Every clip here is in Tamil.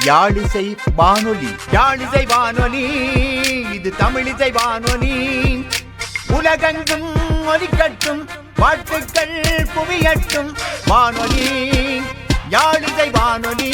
யாழிசை வானொலி. யாழிசை வானொலி, இது தமிழிசை வானொலி. உலகெங்கும் ஒலிக்கட்டும், வாழ்த்துக்கள் குவியட்டும். வானொலி, யாழிசை வானொலி.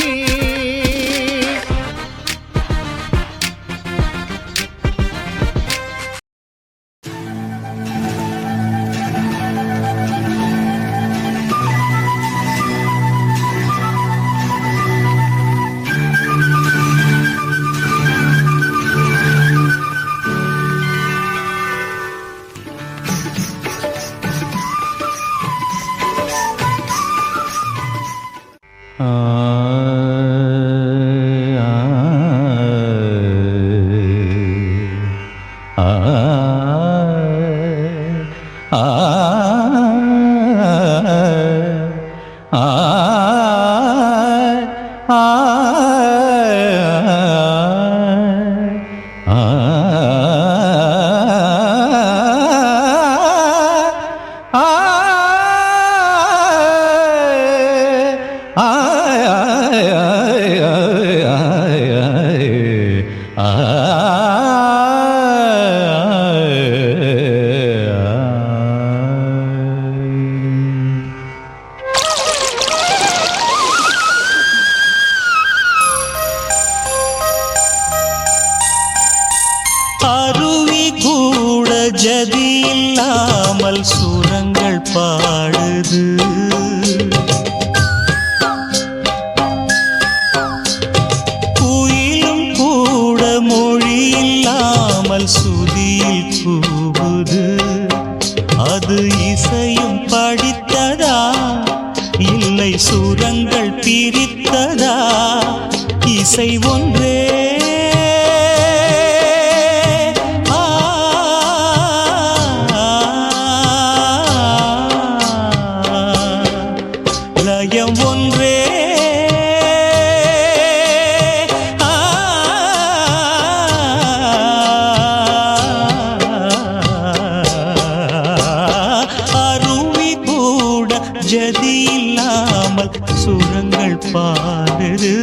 அருவி கூட ஜதி இல்லாமல் சுரங்கள் பாடுது. குயிலும் கூட மொழி இல்லாமல் சுதியில் கூவுது. அது இசையும் படித்ததா, இல்லை சுரங்கள் பிரித்ததா? இசை ஒன்றே ஒன்றே அருவி கூட ஜதி இல்லாமல் சுரங்கள் பாடுது.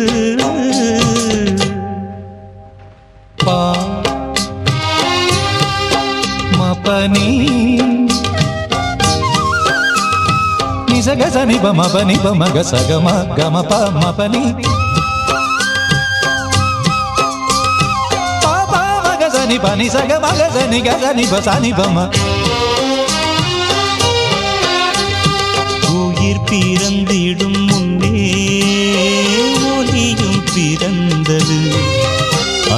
பா மபனி நிசகசனி பமபனி பமக சகம கமப மபனி பாபா மகசனி பனி சக மகசனி கசனி பசனி பம. உயிர் பிறந்திடும் முன்னே ஒலியும் பிறந்தது.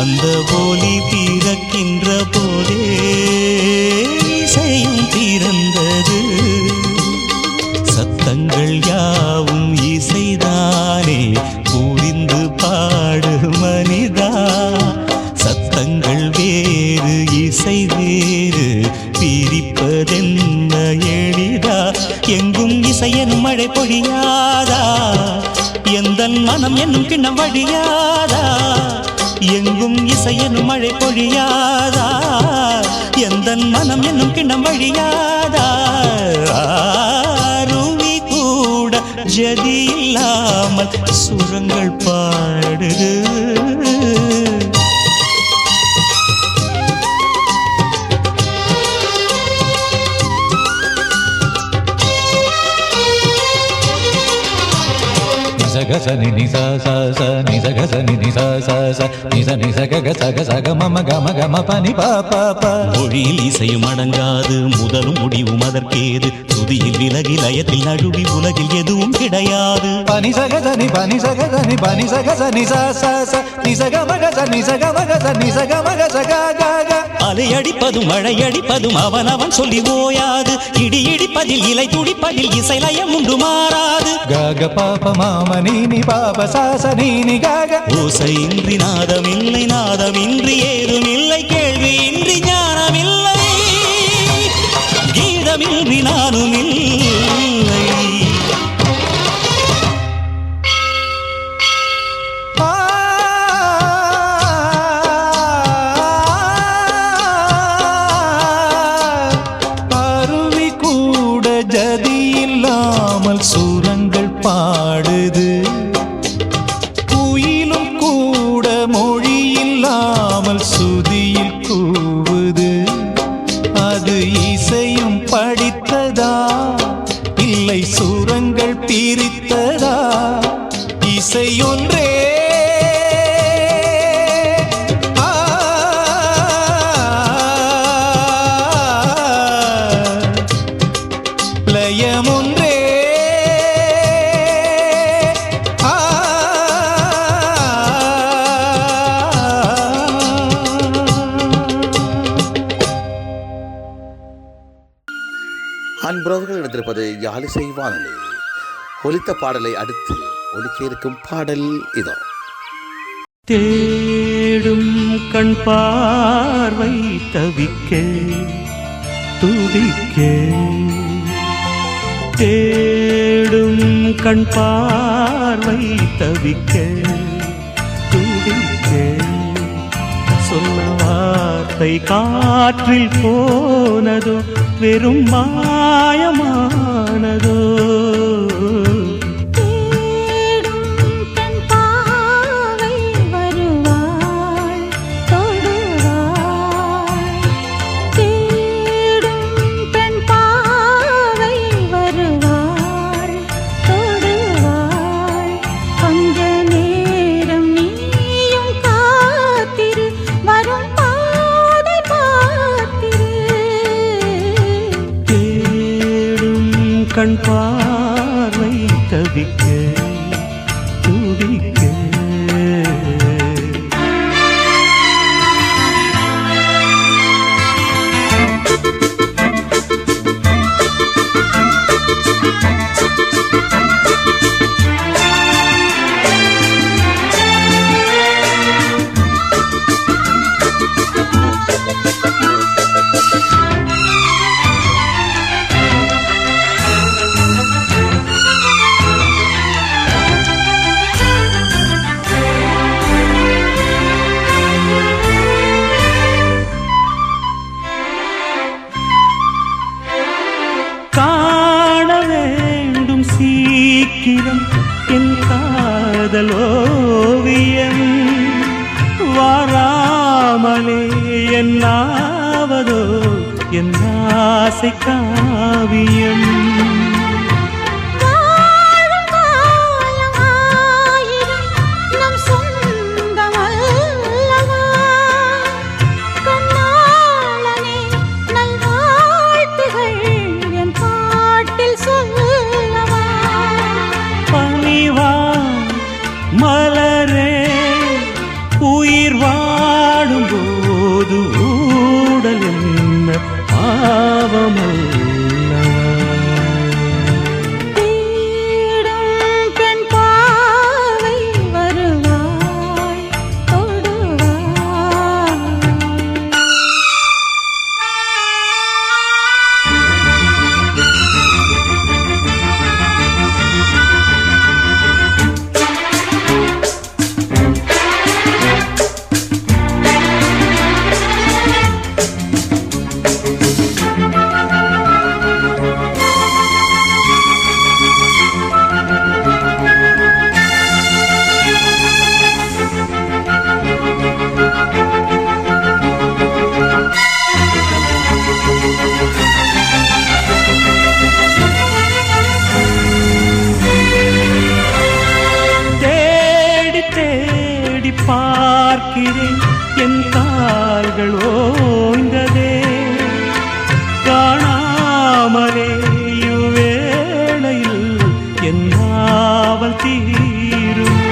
அந்த ஒலி பிறக்கின்ற போதே இசையும் பிறந்தது. சத்தங்கள் யாவும் இசைதானே, புரிந்து பாடு மனிதா. சத்தங்கள் வேறு இசை வேறு, பிரிப்பதென்ன எளிதா? எங்கும் இசையெனும் மழை பொழியாதா? எந்தன் மனம் என்னும் கிண்ணம் வழியாதா? எங்கும் இசையெனும் மழை பொழியாதா? எந்தன் மனம் என்னும் கிண்ணம் வழியாதா? அருவி கூட ஜதி இல்லாமல் சுரங்கள் பாடுது. நிசகசனி நிச ச ச நிசகசனி நிச ச ச நிச நிசக சக சக மம கம கம பனி ப ப ப. மொழியில் இசையும் அடங்காது, முதலும் முடிவும் அதற்கேது. சுதியில் விலகி லயத்தில் நழுவி உலகில் எதுவும் கிடையாது. பனி சகசனி பனி சகசனி பனி சகசனி ச ச ச நிசக மகச நிசக மகச நிசக மகச க க க. அலையடிப்பதும் மழையடிப்பதும் அவனவன் சொல்லி ஓயாது. இடி இடிப்பதில் இலை துடிப்பதில் இசை லயம் உண்டு மாறாது. கக பாப மாம நீனி பாப சாச நீனி கக. ஓசையின்றி நாதமில்லை, நாதமின்றி ஏதுமில்லை. கேள்வியின்றி ஞானமில்லை, கீதமின்றி நானுமில்லை. சூரங்கள் பாடுது. குயிலும் மொழி இல்லாமல் சுதியில் கூவுது, அது இசையும் படித்ததா இல்லை சுரங்கள் பிரித்ததா? இசை ஒன்றே லயம் ஒன்றே. அன்புறவர்கள் எடுத்திருப்பது யாழிசை வானொலி. ஒலித்த பாடலை அடுத்து ஒலிக்க இருக்கும் பாடல் இதோ. தேடும் கண் பார்வை தவிக்க துடிக்க, தேடும் கண் பார்வை தவிக்க துடிக்க, சொன்ன வார்த்தை காற்றில் போனதோ வெறும் மாயமானதோ? கண் பார்வை தவிக்க துடிக்க, சீக்கிரம் என் காதல் ஓவியம் வாராமலே என்னாவதோ என் ஆசை காவியம். மலரே உயிர் வாடும் போது ஊடல் என்ன பாவமல்ல? பெண் பாவை வருவாய் தொடுவாய். பார்க்கிறேன் என் கால்கள் ஓய்ந்ததே, காணாமலே இவ்வேளையில் என் நாவல் தீரும்.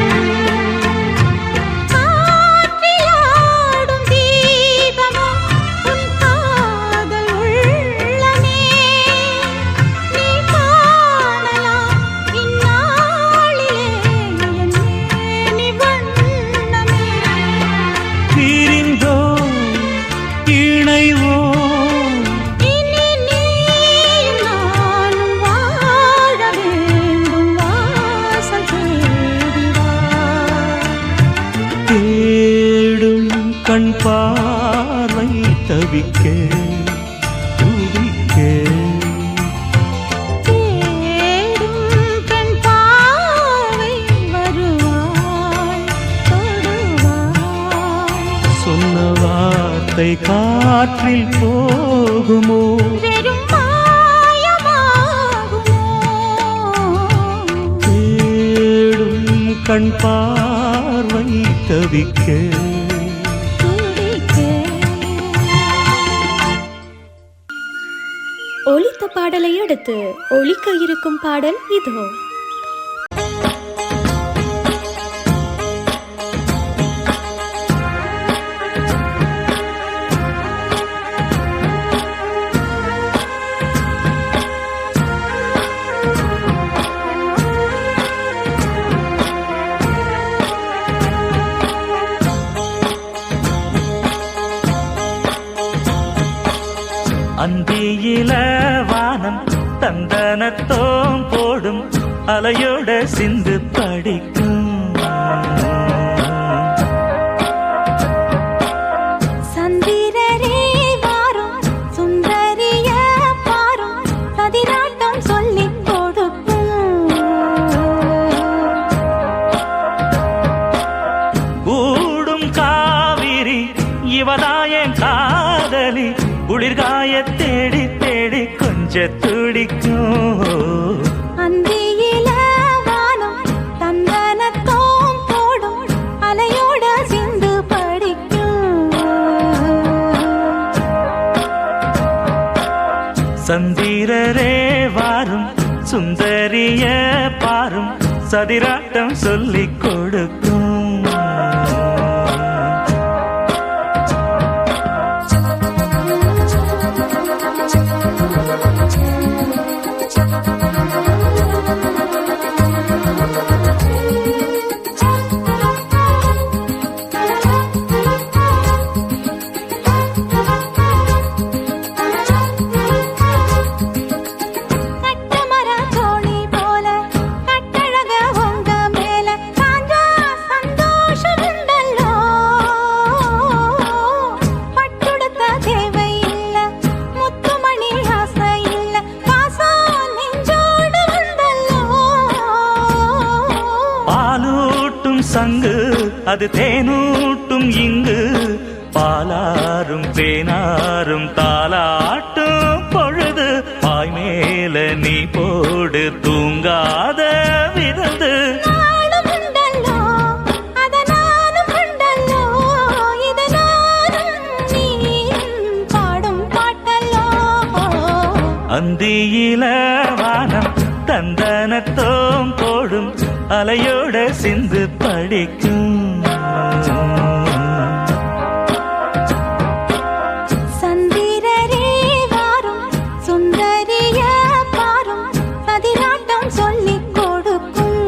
தேடும் கண் பார்வை தவிக்க துடிக்க, தேடும் கண் பார்வை வருவாய் தொடுவாய். வார்த்தை காற்றில் போகுமோ வெறும் மாயமாகுமோ தேடும் கண் பார்வை தவிக்க ஒலித்த பாடலை அடுத்து ஒலிக்க இருக்கும் பாடல் இதோ. அந்தியில வானம் தந்தனத்தோம் போடும் அலையோட சிந்து படிக்கும் சந்திரரே வாரும் சுந்தரிய பாரும் சதிராட்டம் சொல்லிக் கொடுக்கும் கூடும் காவிரி இவதாயன் காதலி குளிர்காய தேடி தேடி கொஞ்ச துடிக்கும் அந்தியில வானம் தந்தனத்தோம் போடும் அலையோட சிந்து படிக்கும் சந்திரரே வாரும் சுந்தரிய பாரும் சதிராட்டம் சொல்லிக் கொடுக்கும் சங்கு அது தேனூட்டும் இங்கு பாலாரும் தேனாரும் தாலாட்டும் பொழுது பாய் மேல நீ போடு தூங்காத விருந்து அந்தியில வானம் தந்தனத்தோம் போடும் அலையோட சிந்து படிக்கும் சந்திரரே வாரும் சுந்தரிய பாரும் சதிராட்டம் சொல்லிக் கொடுக்கும்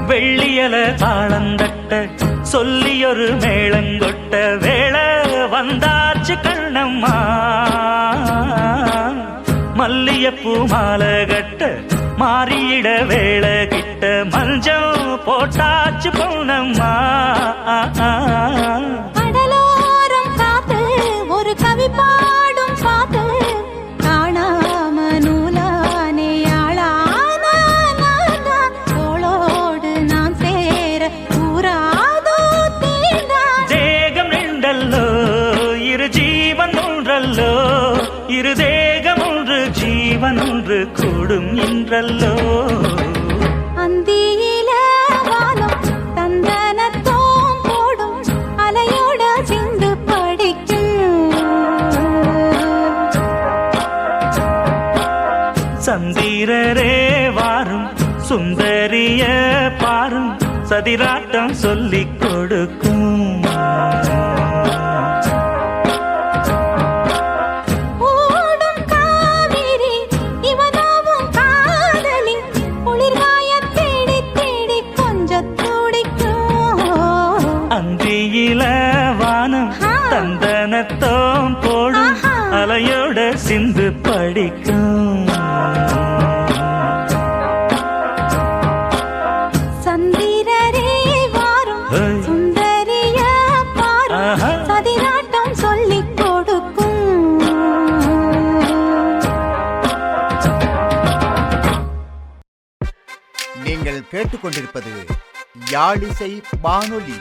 வெள்ளியல தாளந்தட்ட சொல்லியொரு மேளங்கொட்ட வேளை வந்தாச்சு கண்ணம்மா மல்லியப்பூ மாலை கட்ட மாறியிட வேளை கிட்ட மஞ்சள் போட்டாச்சு பொண்ணம்மா கடலோரம் காத்து ஒரு கவி பாடும் பாத்து காணாம நூலானே ஆளான தோளோடு நான் சேர கூறாதோ தீண்டான் தேகம் ரெண்டல்லோ இரு ஜீவன் ஒன்றல்லோ இரு தேகம் ஒன்று ஜீவன் ஒன்று கூடும் என்றல்லோ அந்தியில வானம் தந்தனத்தோம் போடும் அலையோட சிந்து படிக்கும் சந்திரரே வாரும் சுந்தரிய பாரும் சதிராட்டம் சொல்லிக் கொடுக்கும் ஓடும் காவிரி இவனாவும் காதலி குளிர்காய தேடி தேடி கொஞ்சம் துடிக்கும் அந்தியில வானம் தந்தனத்தோம் போடும் அலையோட சிந்து படிக்கும் நீங்கள் கேட்டுக்கொண்டிருப்பது யாழிசை வானொலி.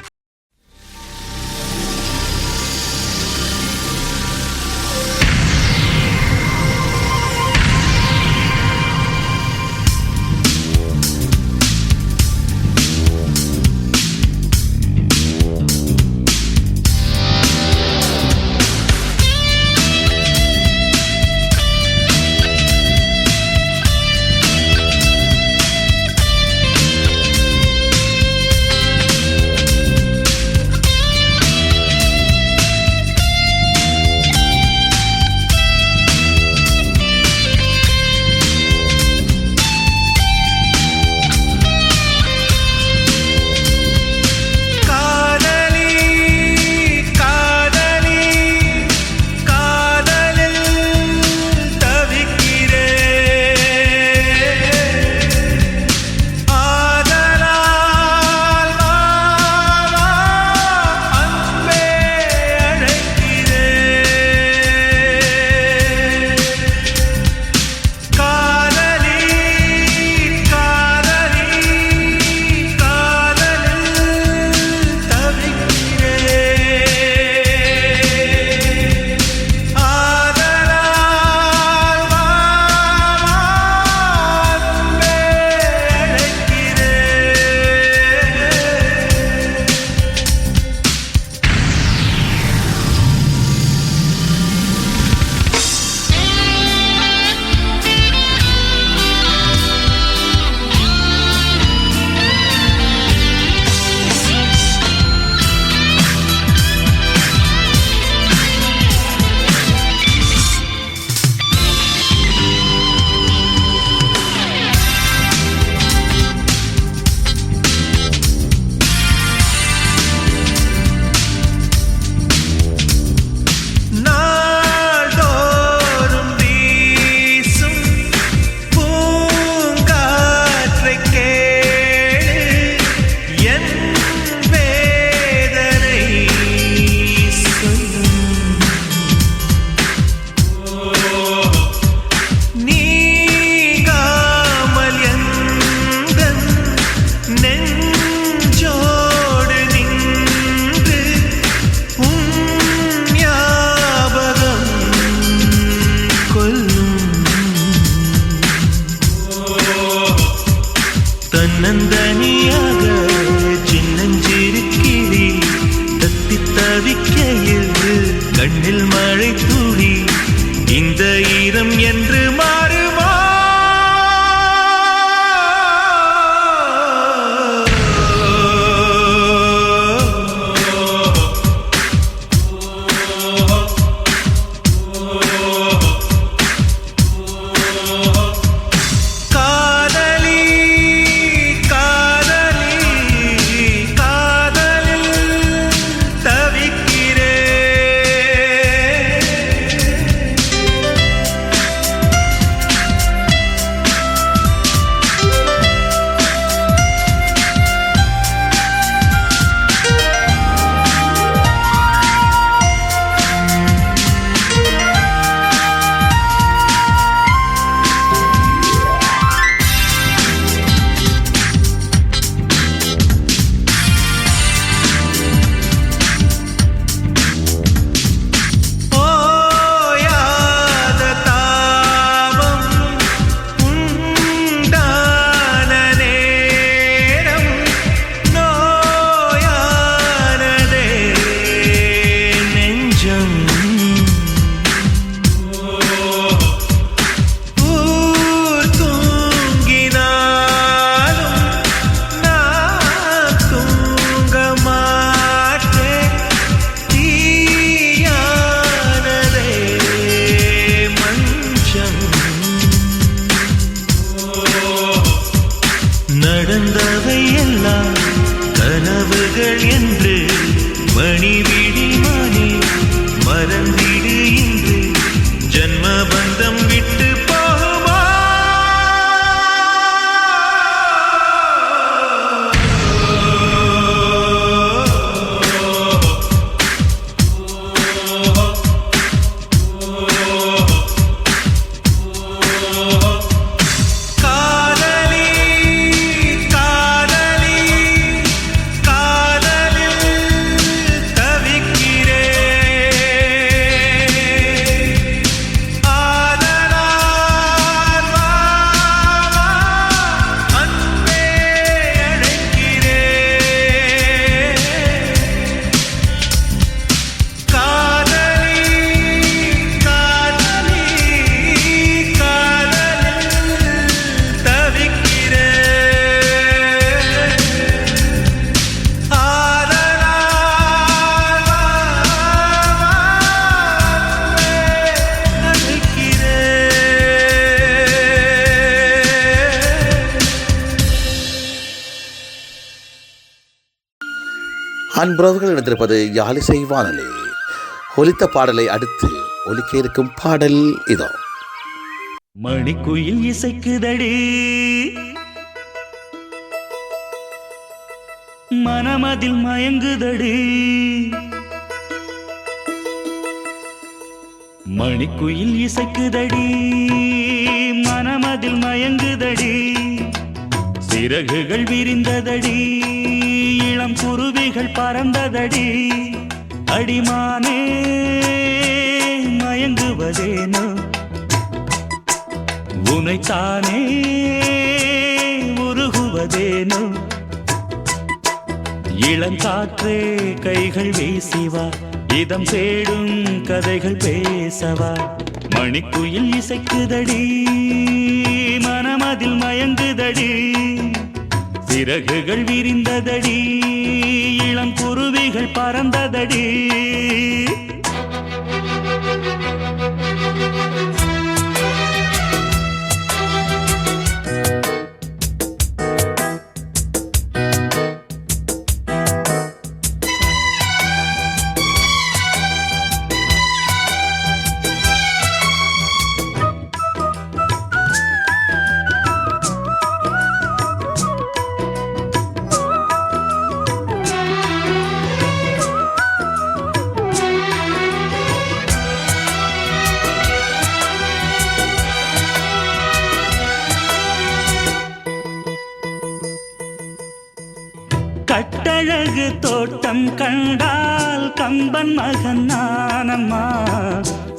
அன்புறவர்கள் இணைந்திருப்பது யாழிசை வானொலி. ஒலித்த பாடலை அடுத்து ஒலிக்க இருக்கும் பாடல் இதோ. மணிக்குயில் இசைக்குதடி மனமதில் மயங்குதடி. மணிக்குயில் இசைக்குதடி மனமதில் மயங்குதடி. சிறகுகள் விரிந்ததடி இளம் குருவிகள் பறந்ததடி. அடிமானே மயங்குவதேனோ உனைத்தானே உருகுவதேனோ. இளங்காற்றே கைகள் வீசிவா இதம் தேடும் கதைகள் பேசவா. மணிக்குயில் இசைக்குதடி மனமதில் மயங்குதடி. சிறகுகள் விரிந்ததடி இளம் குருவிகள் பறந்ததடி. கட்டழகு தோட்டம் கண்டால் கம்பன் மகன் நானம்மா.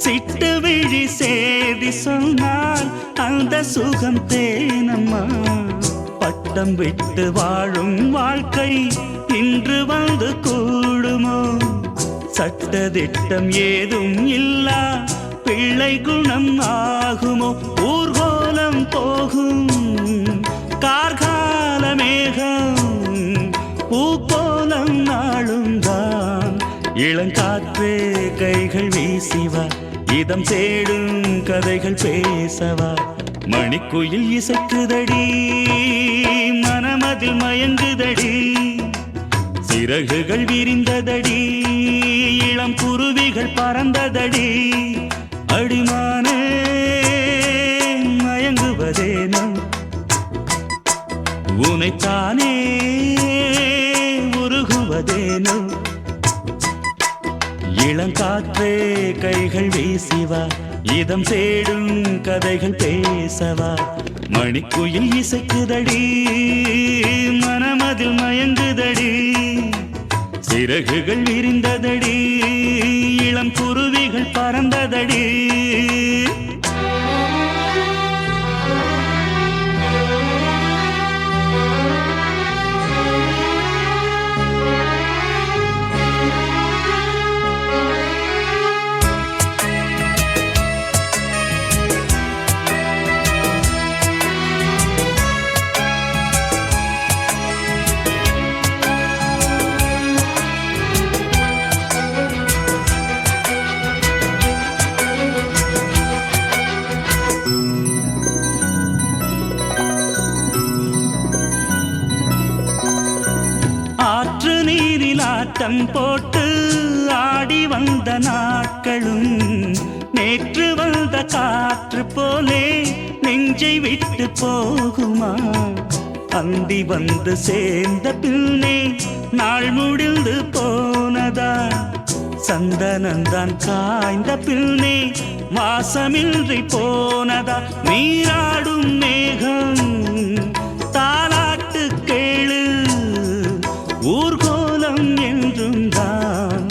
சிட்டு விழி சேதி சொன்னால் அந்த சுகம் தேனம்மா. பட்டம் விட்டு வாழும் வாழ்க்கை இன்று வந்து கூடுமோ. சட்டதிட்டம் ஏதும் இல்லா பிள்ளை குணம் ஆகுமோ. ஊர்கோலம் போகும் கார்கால மேகம் பூக்கோலம் நாளும் தான். இளங்காற்றே கைகள் வீசிவா இதம் தேடும் கதைகள் பேசவா. மணிக்குயில் இசைக்குதடி மனமதில் மயங்குதடி. சிறகுகள் விரிந்ததடி இளம் குருவிகள் பறந்ததடி. அடிமானே மயங்குவதேனோ உனைத்தானே உருகுவதேனோ. இளங்காற்றே கைகள் வீசிவா இதம் தேடும் கதைகள் பேசவா. மணிக்குயில் இசைக்குதடி மனமதில் மயங்குதடி. சிறகுகள் விரிந்ததடி இளம் குருவிகள் பறந்ததடி. ஆற்று நீரில் ஆட்டம் போட்டு ஆடி வந்த நாட்களும் நேற்று வந்த காற்று போலே நெஞ்சை விட்டு போகுமா. அந்தி வந்து சேர்ந்த பின்னே நாள் முடிந்து போனதா. சந்தனந்தான் காய்ந்த பின்னே வாசமின்றி போனதா. நீராடும் மேகம் தாலாட்டு கேளு ஊர்கோலம் என்றும் தான்.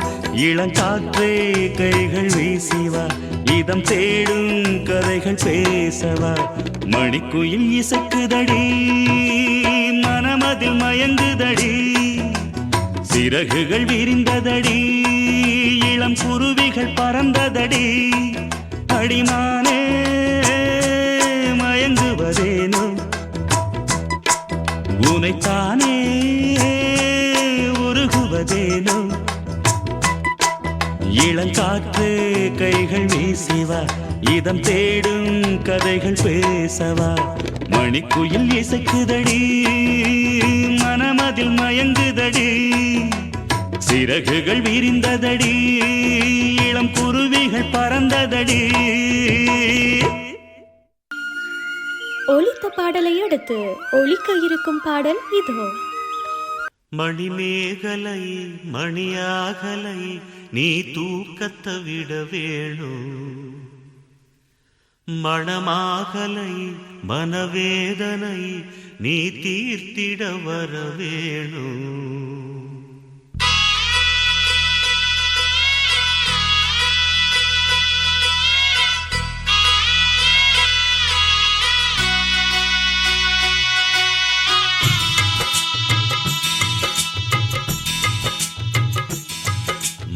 இளங்காற்றே கைகள் வீசிவா இதம் தேடும் கதைகள் பேசவா. மணிக்குயில் இசைக்குதடி மனமதில் மயங்குதடி. சிறகுகள் விரிந்ததடி இளம் குருவிகள் பறந்ததடி. அடிமானே மயங்குவதேனோ உனைத்தானே உருகுவதேனோ. இளங்காற்று கைகள் வீசிவா இதம் தேடும் கதைகள் பேசவா. மணிக்குயில் இசைக்குதடி மனமதில் மயங்குதடி. சிறகுகள் விரிந்ததடி, இளம் குருவிகள் பறந்ததடி. ஒலித்த பாடலை அடுத்து ஒலிக்க இருக்கும் பாடல் இதோ. மணிமேகலை மணியாகலை நீ தூக்கத்தை விட வேணும், மணமாகலை மனவேதனை நீ தீர்த்திட வர வேணும்.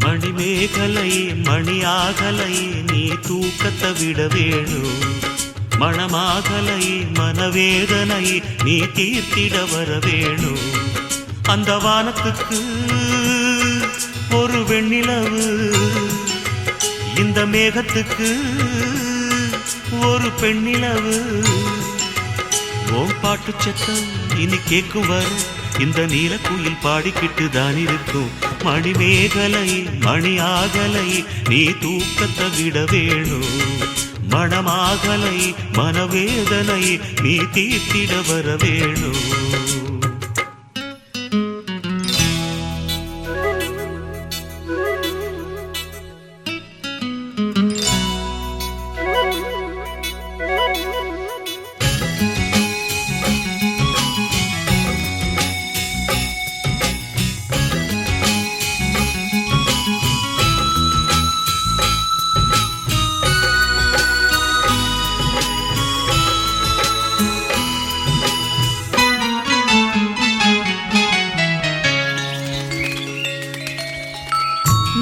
மணிமேகலை மணியாகலை நீ தூக்கத்தை விட வேணும், மணமாகலை மனவேதனை நீ தீர்த்திட வர வேணும். அந்த வானத்துக்கு ஒரு வெண்ணிலவு, இந்த மேகத்துக்கு ஒரு பெண்ணிலவு. ஓம் பாட்டு சத்தம் இனி கேட்கும் வர இந்த நீலக்குயில் பாடிக்கிட்டு தான் இருக்கும். மணிமேகலை மணியாகலை நீ தூக்கத்தை விட வேணும், மணமாகலை மனவேதனை நீ தீர்த்திட வர வேணும்.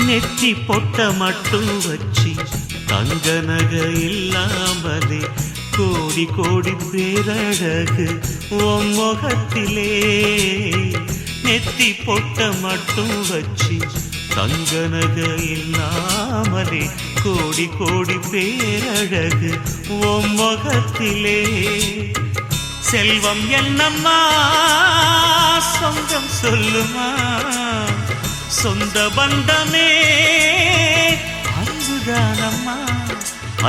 நெற்றி பொட்ட மட்டும் வச்சு தங்க நகை இல்லாமலே கோடி கோடி பேரழகு உன் முகத்திலே. நெற்றி பொட்ட மட்டும் வச்சு தங்க நகை இல்லாமலே கோடி கோடி பேரழகு உன் முகத்திலே. செல்வம் என்னம்மா சொந்தம் சொல்லுமா, சொந்த பந்தமே அன்புதானம்மா.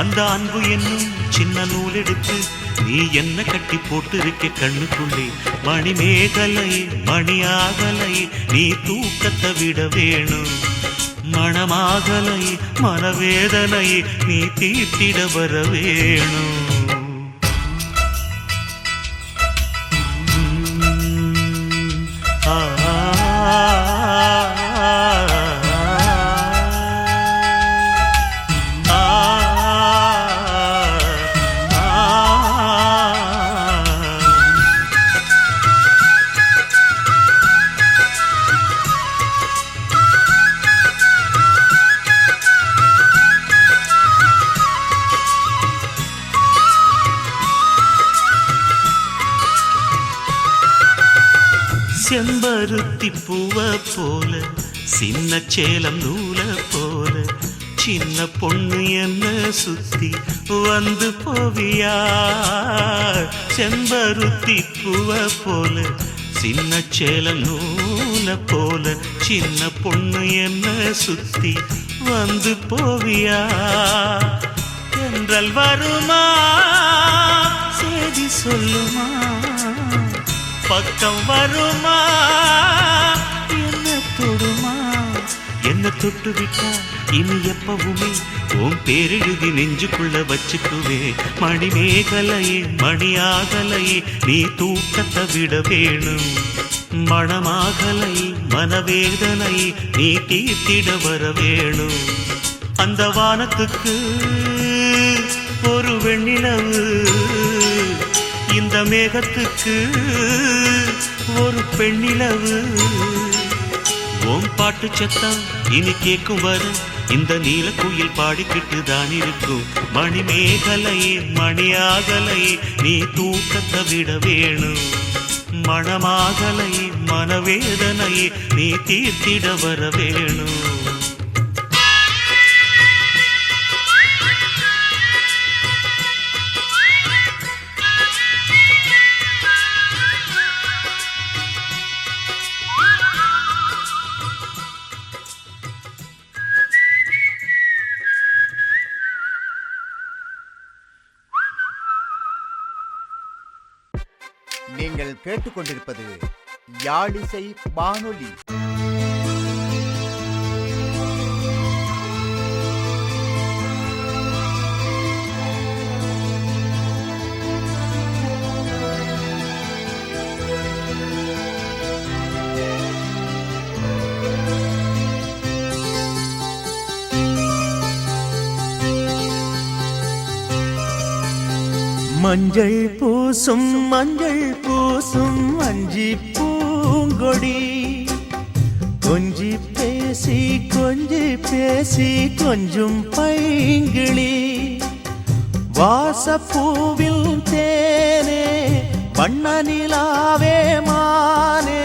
அந்த அன்பு என்னும் சின்ன நூல் எடுத்து நீ என்ன கட்டி போட்டு இருக்க கண்ணுக்குள்ளே. மணிமேகலை மணியாகலை நீ தூக்கத்தை விட வேணும், மணமாகலை மனவேதனை நீ தீர்த்திட வர வேணும். செம்பருத்தி பூவ போல சின்ன சேலம் நூல போல சின்ன பொண்ணு என்ன சுத்தி வந்து போவியா. செம்பருத்தி பூவ போல சின்ன சேலம் நூல போல சின்ன பொண்ணு என்ன சுத்தி வந்து போவியா. என்றல் வருமா செய்தி சொல்லுமா, பக்கம் வருமா என்ன தொடுமா. என்ன தொட்டு விட்டா இனி எப்பவுமே உன் பேரெழுதி நெஞ்சுக்குள்ள வச்சுக்குவே. மணிமேகலையே மணியாகலையே நீ தூக்கத்தை விட வேணும், மணமாகலை மனவேதனை நீ தீர்த்திட வர வேணும். அந்த வானத்துக்கு ஒரு வெண்ணிலவு, இந்த மேகத்துக்கு ஒரு பெண்ணிலவு. ஓம் பாட்டு சத்தம் இனி கேட்கும் வர இந்த நீலக்குயில் பாடிக்கிட்டு தான் இருக்கும். மணிமேகலையே மணியாகலையே நீ தூக்கத்தை விட வேணும், மணமாகலை மனவேதனை நீ தீர்த்திட வர வேணும். நீங்கள் கேட்டுக்கொண்டிருப்பது யாழிசை வானொலி. மஞ்சள் பூசும் அஞ்சி பூங்கொடி, கொஞ்சி பேசி கொஞ்சும் பைங்கிளி, வாசப்பூவில் தேனே வண்ண நிலாவே மானே,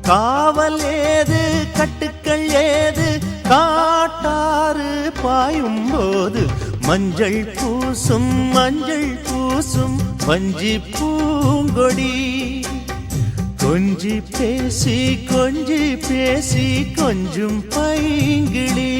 காவல் ஏது கட்டுக்கள் ஏது காட்டாறு பாயும் போது, மஞ்சள் பூசும் வஞ்சி பூங்கொடி, கொஞ்சி பேசி கொஞ்சும் பைங்கிளி.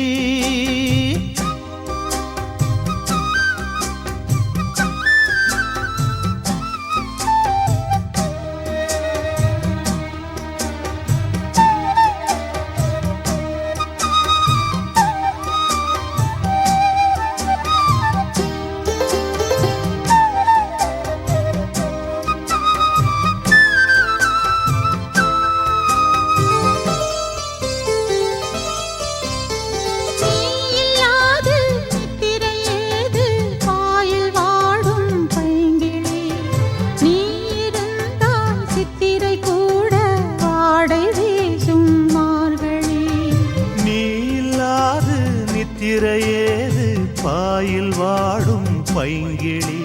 திரையேது பாயில் வாடும் பைங்கிளி,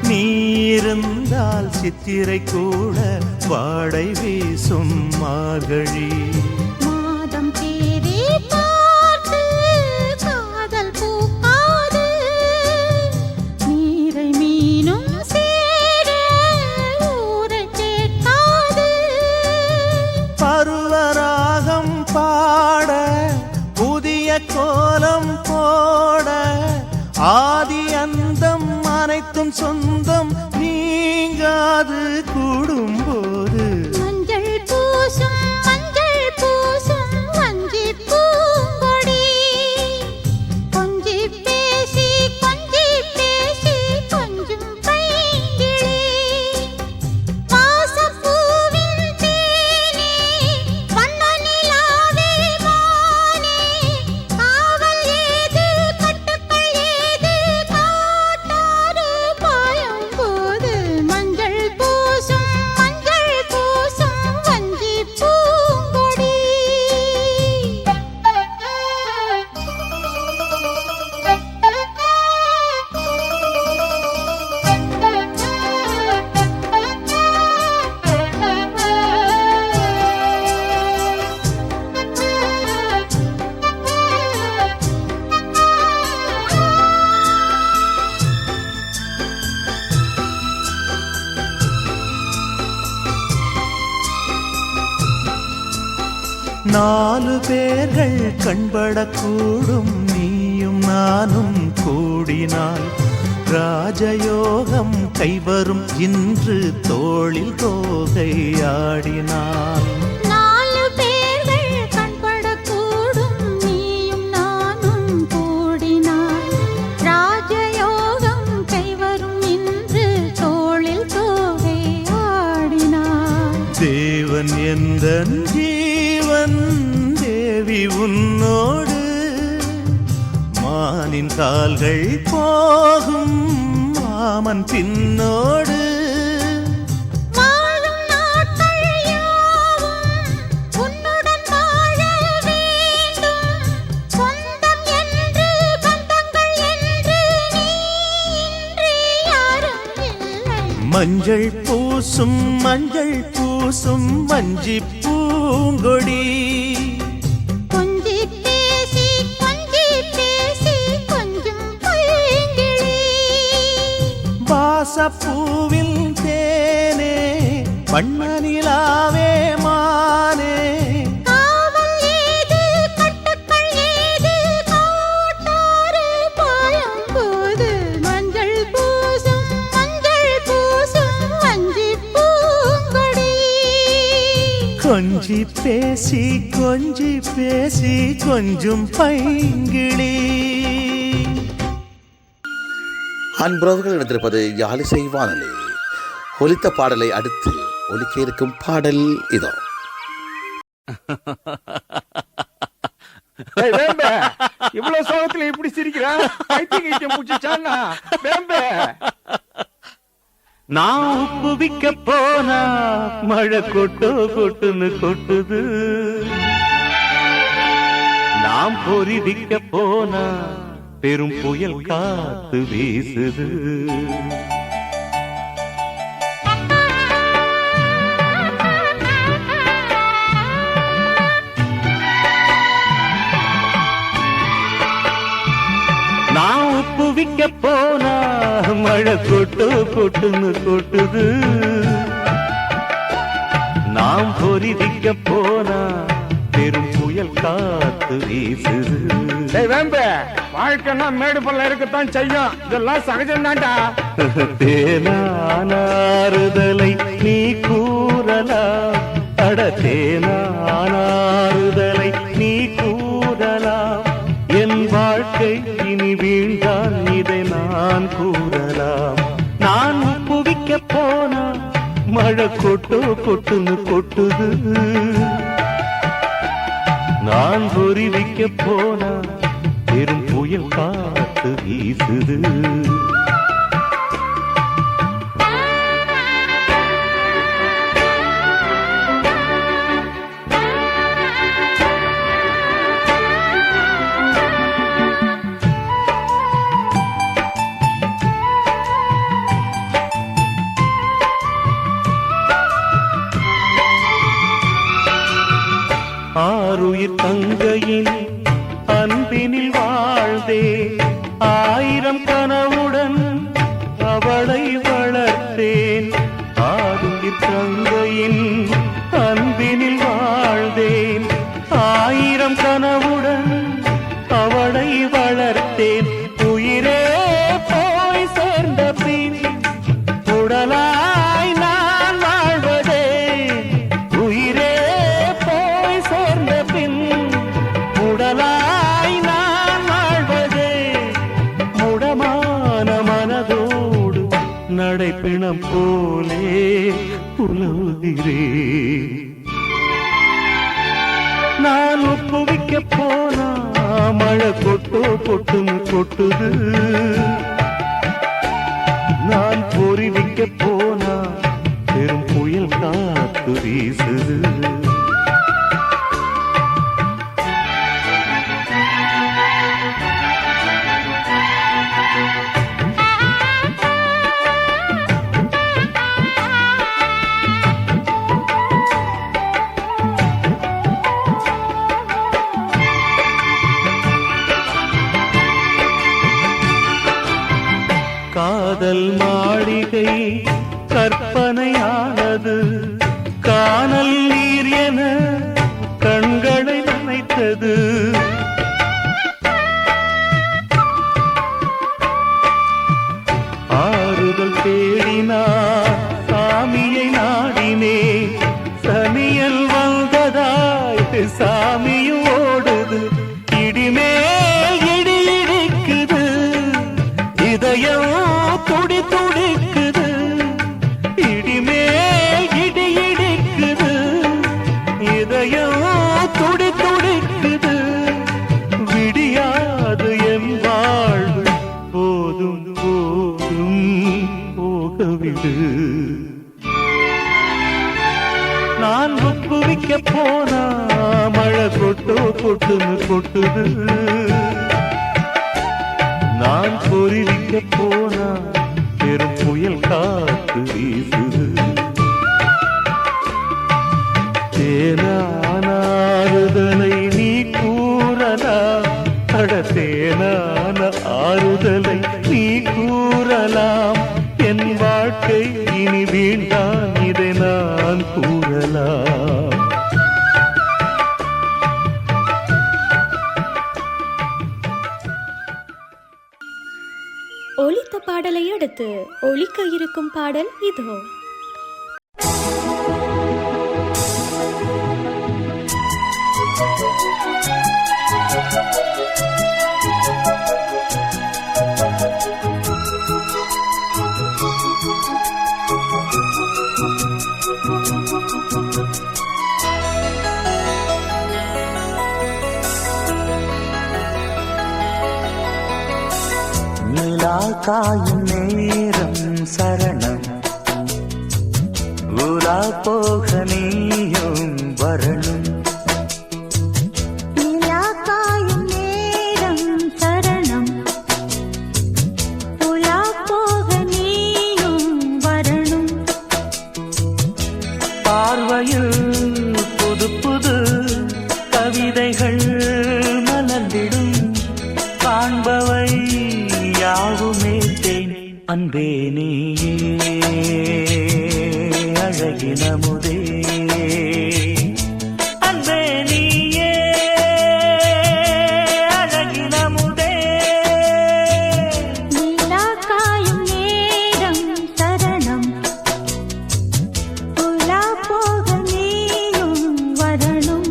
நீ இருந்தால் சித்திரை கூட வாடை வீசும் மார்கழி. மாதம் தேடி பார்த்து காதல் பூக்காது, நீரை மீனும் சேர ஊரை கேட்காது, பருவராகம் பாட புதிய கோலம் போட, ஆதி அந்தம் அனைத்தும் சொந்தம் நீங்காது கூடும்போது, மஞ்சள் பூசும் வஞ்சி பூங்கொடி, கொஞ்சி பேசி கொஞ்சும் பைங்கிளி, வாசப்பூவின் தேனே வண்ண நிலாவே மானே, காவல் ஏது கட்டுக்கள் ஏது காட்டாறு பாயும் போது, மஞ்சள் பூசும் வஞ்சி பூங்கொடி. நாலு பேர்கள் கண்படக்கூடும் நீயும் நானும் கூடினால், ராஜயோகம் கைவரும் இன்று தோளில் தோகை ஆடினாள். நாலு பேர்கள் கண்படக்கூடும் நீயும் நானும் கூடினாள், ராஜயோகம் கைவரும் இன்று தோளில் தோகை ஆடினாள். தேவன் எந்தன் ஜீவன் தேவி உன்னோடு, மானின் கால்கள் போகும் மாமன் பின்னோடு, வாழும் நாட்கள் யாவும் உன்னுடன் வாழ வேண்டும், சொந்தம் என்று பந்தங்கள் என்று நீ இன்றி யாரும் இல்லை. மஞ்சள் பூசும் வஞ்சி பூங்கொடி, கொஞ்சி பேசி கொஞ்சும் பைங்கிளி, வாசப்பூவில் தேனே வண்ண நிலாவே மானே, காவல் ஏது கட்டுக்கள் ஏது காட்டாறு பாயும் போது, மஞ்சள் பூசும் வஞ்சி பூங்கொடி. கொஞ்சி பேசி கொஞ்சும் பைங்கிளி. அன்புறவர்கள் இணைந்திருப்பது யாழிசை வானொலி. ஒலித்த பாடலை அடுத்து ஒலிக்க இருக்கும் பாடல் இதோ. இவ்வளவு சோகத்துல இப்படி சிரிக்கிற? நான் உப்பு விக்க போனா மழை கொட்டுன்னு கொட்டுது. நாம் பொறி விக்க போனா பெரும் புயல் காத்து வீசுது. நான் உப்பு விக்க போனா மழை கொட்டுன்னு கொட்டுது. நாம் பொறி விக்க போனா பெரும் புயல் காத்து வீசுது. வாழ்க்கைன்னா மேடு பள்ள இருக்கத்தான் செய்யும். இதெல்லாம் சகஜம் தான்டா. தேனானாறுதலை நீ கூறலாம். அட தேனானாறுதலை நீ கூறலாம். என் வாழ்க்கை இனி வீழ்ந்தான் இதை நான் கூறலாம். நான் உப்பு விக்க போனா மழை கொட்டுன்னு கொட்டுது. நான் பொறி விக்க போனா பெரும் புயல் காத்து வீசுது. ஆருயிர் தங்கையின் அன்பினில் வாழ்ந்தே ஆயிரம் கனவுடன் அவளை வளர்த்தேன். ஆருயிர் தங்கையின் அன்பினில் வாழ்ந்தேன் ஆயிரம் கனவுடன் அவளை வளர்த்தேன். உயிரே போய் சேர்ந்த பின் உடலாய் நான் வாழ்வதே. உயிரே போய் சேர்ந்த பின் உடலாய் நான் வாழ்வதே. முடமான மனதோடு நடைப்பிணம் போலே உலவுகிறேன். நான் உப்பு விக்க போனா மழை கொட்டுன்னு கொட்டுது. நான் பொறி விக்க போனா பெரும் புயல் காத்து வீசுது. காதல் மாளிகை கற்பனையானது. காணல் நீர் என கண்களை நினைத்தது. ஆறுதல் தேடினார் சாமியை நாடினே. சனியல் வந்ததாய் சாமியும் ஓடுது. இடிமேல் இடி இடிக்குது. இதயம் துடி துடிக்குது. இடிமேல் இடி இடிக்குது. இதயம் துடி துடிக்குது. விடியாது என் வாழ்வு போதும் போதும் போகவிடு. நான் உப்பு விக்க போனா மழை கொட்டுன்னு கொட்டுது. நான் பொறி விக்க போனா பெரும் புயல் காத்து வீசுது. தேனானாறுதலை நீ கூறலாம். அட தேனான ஆறுதலை நீ கூறலாம். என் வாழ்க்கை இனி வீழ்ந்தான் இதை நான் கூறலாம். ஒலித்த பாடலை அடுத்து ஒலிக்க இருக்கும் பாடல் இதோ. காயும் நேரம் சரணம் உலா போக நீயும் வரணும் நிலா காயும் நேரம் சரணம் உலா போக நீயும் வரணும் பார்வையில் புது புது கவிதைகள் மலர்ந்திடும் காண்பவை யாவுமே தேன் அன்பே நீயே அழகினமுதே அன்பே நீயே அழகினமுதே நிலா காயும் நேரம் சரணம் உலா போக நீயும் வரணும்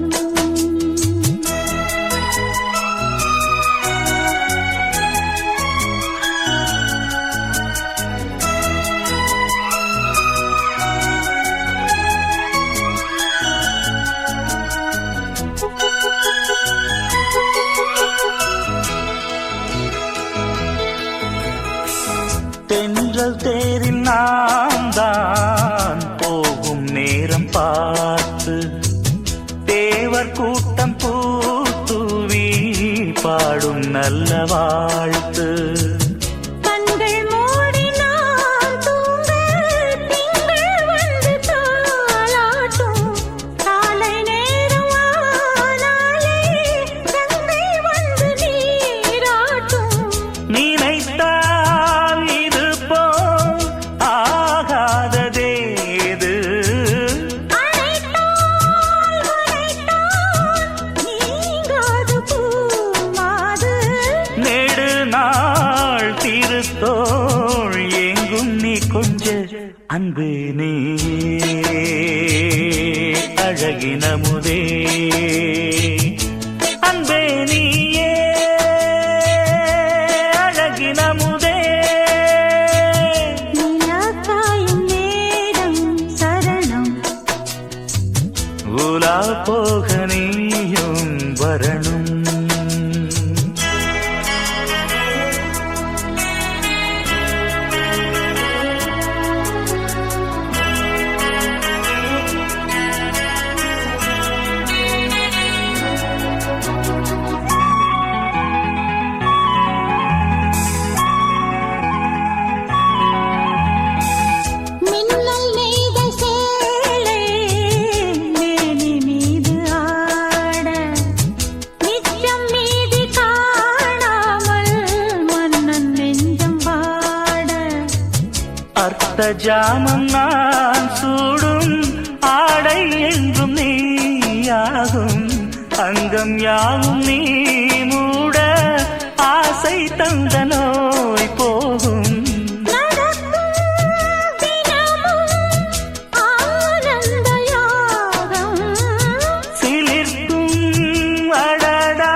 தென்றல் தேரில் நாம் தான் போகும் நேரம் பார்த்து தேவர் கூட்டம் பூத்துவி பாடும் நல்ல வாழ்த்து கண்கள் மூடி நான் தூங்க திங்கள் வந்து தாலாட்டும் காலை நேரம் ஆனாலே கங்கை வந்து நீராட்டும் நினைத்தால் இது போல் ஆகாததேது அழைத்தால் நீங்காது பூமாது நெடு நாள் திருத்தோள் எங்கும் நீ கொஞ்ச அன்பு நீ அழகினமுதே அன்பே நீயே அழகினமுதே நிலா காயும் நேரம் சரணம் உலா போக நீயும் வரணும் மின்னல் நெய்த சேலை மேனி மீது ஆட நிச்சம் மீதி காணாமல் மன்னன் நெஞ்சம் வாட அர்த்த ஜாமம் நான் சூடும் ஆடை என்றும் நீயாகும் அங்கம் யாவும் நீ மூட ஆசை தந்த நோய் போகும் நடக்கும் தினமும் ஆனந்த யாகம் சிலிர்க்கும் அடடா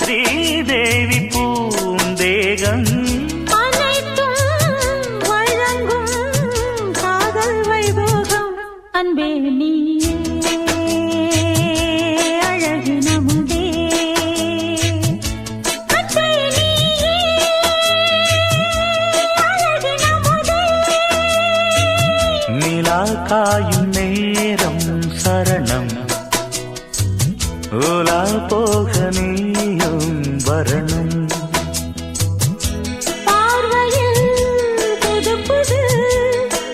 ஸ்ரீதேவி பூந்தேகம் அனைத்தும் வழங்கும் காதல் வைபோகம் அன்பே நீயே அழகினமுதே அன்பே நீயே அழகினமுதே நிலா காயும் நேரம் சரணம் உலா போக நீயும் வரணும் பார்வையில் புது புது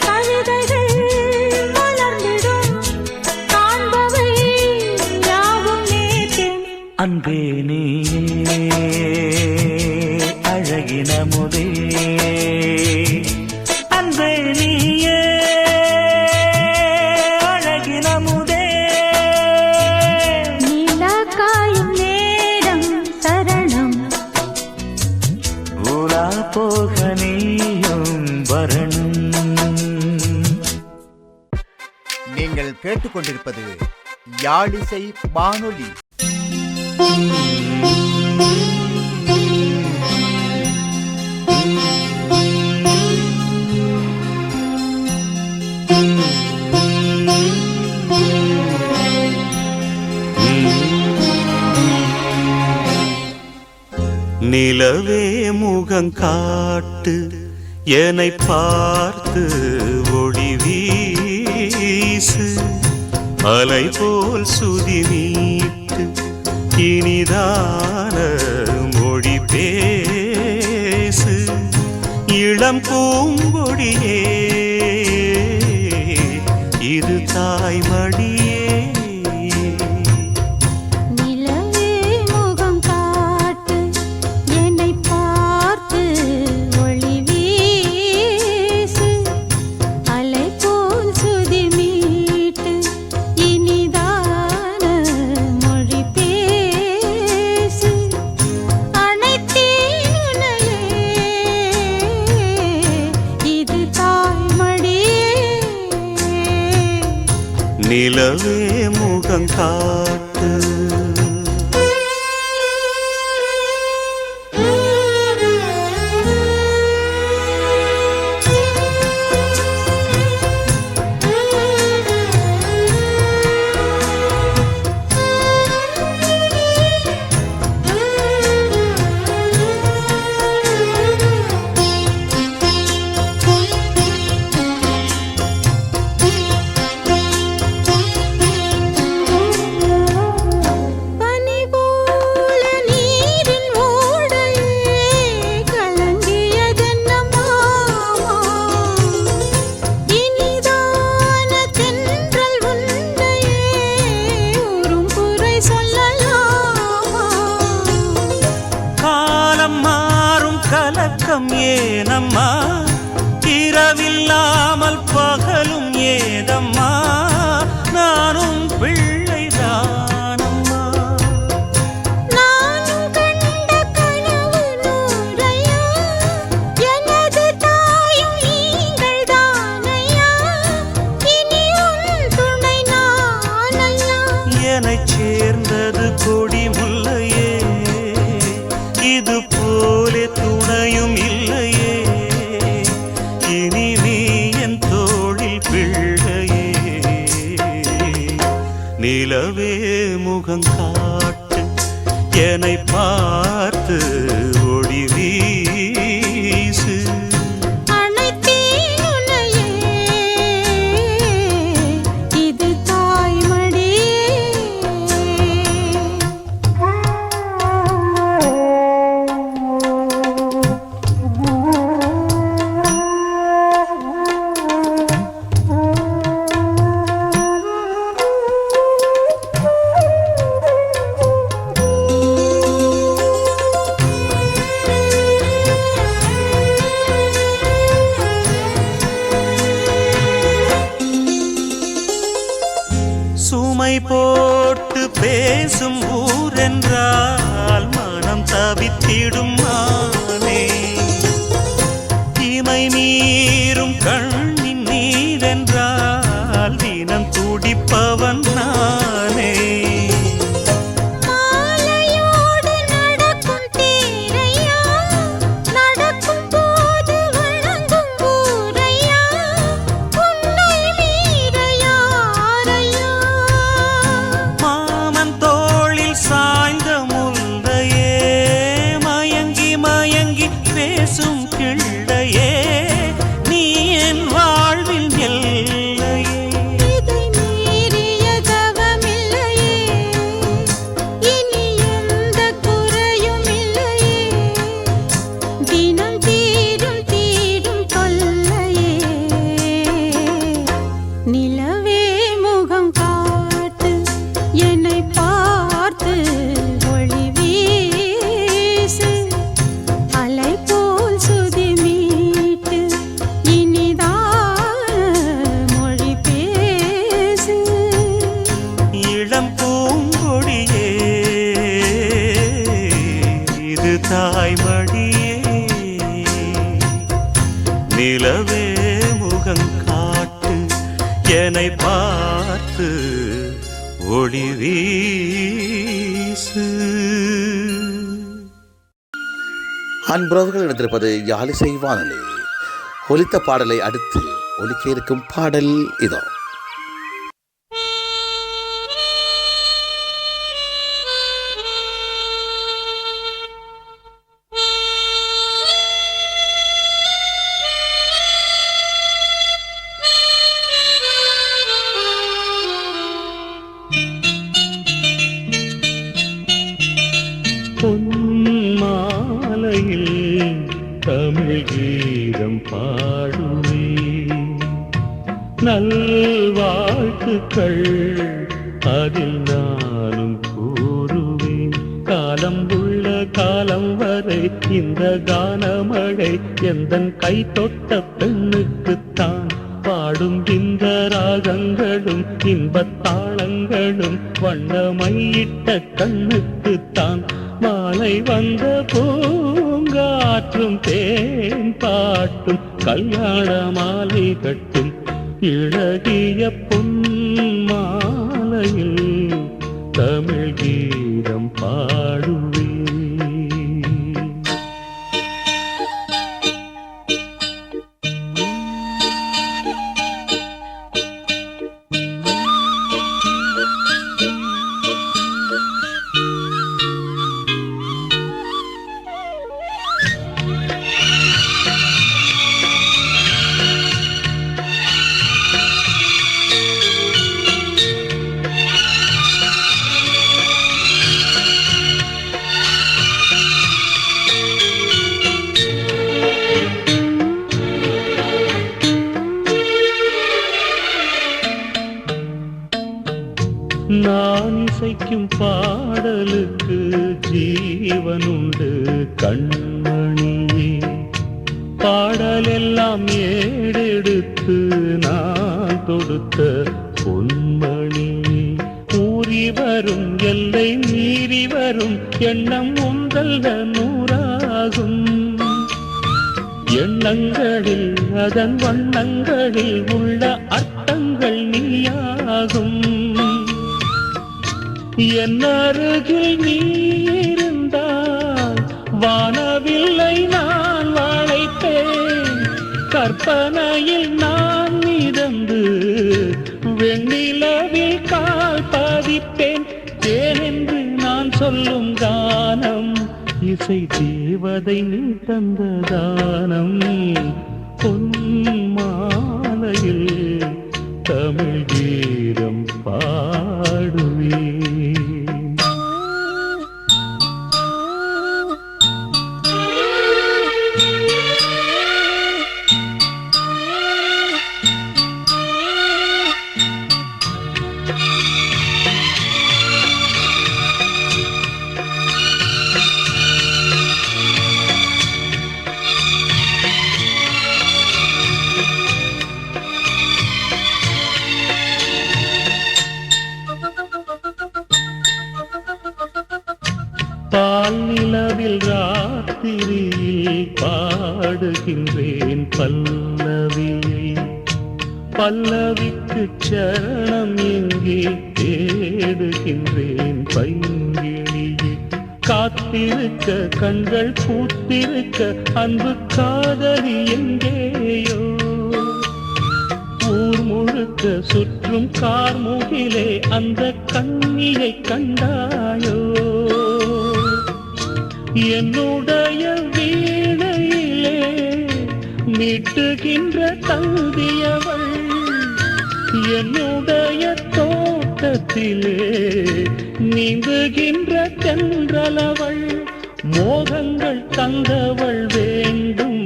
கவிதைகள் மலர்ந்திடும் காண்பவை யாவும் நேர்த்தேன் அன்பே நீயே அழகினமுதே அன்பே நீயே அழகினமுதே நிலா காயும் நேரம் சரணம் உலா போக நீயும் வரணும் நீங்கள் கேட்டுக்கொண்டிருப்பது யாழிசை வானொலி. நிலவே முகங்காட்டு என்னை பார்த்து ஒளி வீசு அலை போல் சுதி மீட்டு இனிதான மொழி பேசு இளம் பூங்கொடியே இது தாய்மடியே நிலவே முகங்காட்டு ஏனம்மா இரவில்லாமல் பகலும் ஏதம்மா நானும் பிள்ளைதானம்மா நானும் கண்ட கனவு நூறையா எனது தாயும் நீங்கள் தானையா இனி உன் துணை நானையா என்னைச் சேர்ந்தது கொடி முல்லையே இது போலே துணையும் இல்லையே இனி நீ என் தோளில் பிள்ளையே நிலவே முகங்காட்டு என்னை பார்த்து ஒளி வீசு இது தாய்மடியே சுமை போட்டு பேசும் ஊரென்றால் மனம் தவித்திடும் மானே இமை மீறும் கண்ணின் நீரென்றால் தினம் துடிப்பவன் நானே மாலையோடு நடக்கும் தேரையா நடக்கும் போது வணங்கும் ஊரையா உன்னை மீற யாரையா மாமன் தோளில் சாய்ந்த முல்லையே மயங்கி மயங்கி பேசும் கிள்ளையே நீ என் வாழ்வில் எல்லையே இதை மீறிய தவமில்லையே இனி எந்த குறையும் இல்லையே தினம் தீரும் தீரும் தொல்லையே நிலவே முகம் காட்டு என்னை பார்த்து ஒளி வீசு அலை போல் சுதி மீட்டு இனிதான மொழி பேசு இளம் பூங்கொடியே இது தாய்மடியே நிலவே முகங்காட்டு என்னை பார்த்து ஒளி வீசு அன்புறவர்கள் இணைந்திருப்பது யாழிசை வானொலி. ஒலித்த பாடலை அடுத்து ஒலிக்க இருக்கும் பாடல் இதோ. நல்வாழ்த்துக்கள் அதில் நானும் கூறுவேன். காலம் உள்ள காலம் வரை இந்த கானமழை எந்தன் கை தொட்ட பெண்ணுக்குத்தான். பாடும் இந்த ராகங்களும் இன்பத்தாளங்களும் வண்ணமையிட்ட கண்ணுக்குத்தான். மாலை வந்த பூங்காற்றும் தேன் பாட்டும் கல்யாண மாலை கட்டும் இழகிய பொன் மாலையில் தமிழ் கீதம் பாடுவே. நான் இசைக்கும் பாடலுக்கு ஜீவனுண்டு கண்மணியே. பாடலெல்லாம் ஏடெடுத்து நான் தொடுத்த பொன்மணியே. ஊறி வரும் எல்லை மீறி வரும் எண்ணம் உந்தல் நூறாகும். எண்ணங்களில் அதன் வண்ணங்களில் உள்ள அர்த்தங்கள் நீயாகும். என் அருகில் நீ இருந்தால் வானவில்லை நான் வளைப்பேன். கற்பனையில் நான் மிதந்து வெண்ணிலவில் கால் பதிப்பேன். ஏனென்று நான் சொல்லும் கானம் இசை தேவதை நீ தந்த தானம். பொன் மாலையில் தமிழ் கீதம் பாடுவே. பால் நிலவில் ராத்திரியில் பாடுகின்றேன் பல்லவியை. பல்லவிக்கு சரணம் எங்கே தேடுகின்றேன் பைங்கிழியை. காத்திருக்க கண்கள் பூத்திருக்க அன்பு காதலி எங்கேயோ. ஊர் முழுக்க சுற்றும் கார்முகிலே அந்த கண்ணியை கண்டாயோ. என்னுடைய வீணையிலே மீட்டுகின்ற தந்தியவள். என்னுடைய தோட்டத்திலே நீந்துகின்ற தென்றலவள். மோகங்கள் தந்தவள் வேண்டும்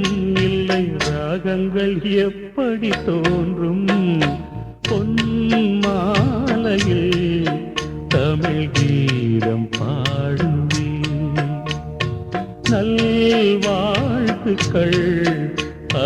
இல்லை ராகங்கள் எப்படி தோன்றும். பொன் மாலையில் தமிழ் கீதம் பாடுவே. நல்வாழ்த்துக்கள்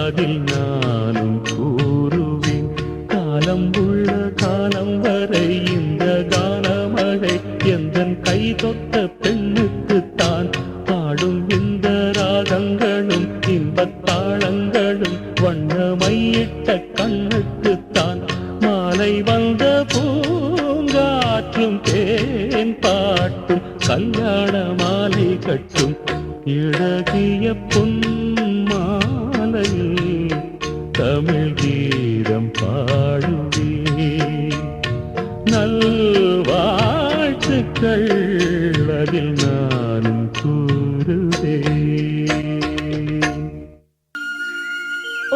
அதில் நானும் கூறுவேன். காலம் உள்ள காலம் வரை இந்த கானமழை எந்தன் கை தொட்ட பெண்ணுக்குத்தான். பாடும் இந்த ராகங்களும் இன்பத்தாளங்களும் வண்ணமையிட்ட கண்ணுக்குத்தான். மாலை வந்த பூங்காற்றும் தேன் பாட்டும் கல்யாண மாலை கட்டும் இழகிய பொன் மாலையில் தமிழ் கீதம் பாடுவே. நல்வாழ்த்துக்கள் அதில் நானும் கூறுவே.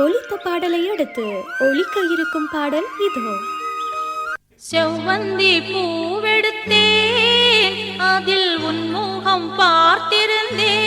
ஒலித்த பாடலை அடுத்து ஒலிக்க இருக்கும் பாடல் இதோ. செவ்வந்தி பூவெடுத்தேன் அதில் உன்முகம் பார்த்திருந்தேன்.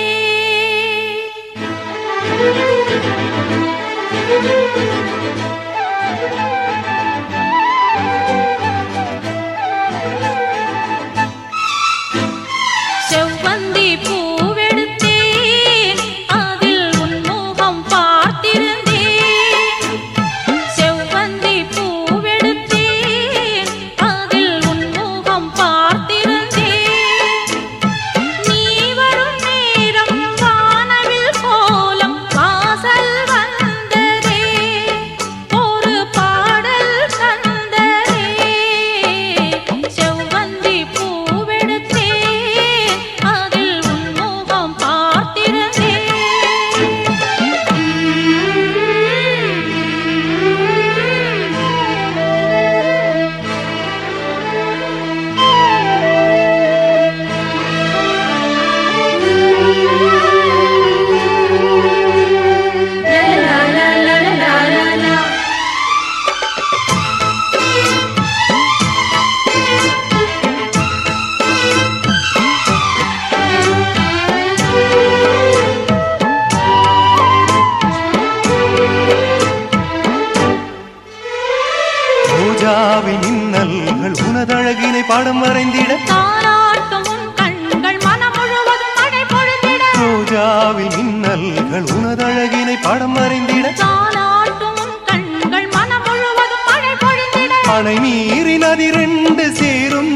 ரோஜாவில் மின்னல்கள் உனதழகினை பாடம் வரைந்திட தாலாட்டும் உன் கண்கள் மனம் முழுவதும் மழை பொழிந்திட ரோஜாவில் மின்னல்கள் உனதழகினை பாடம் வரைந்திட தாலாட்டும் உன் கண்கள் மனம் முழுவதும் மழை பொழிந்திட அணை நீரின் அதிரெண்டு சேரும்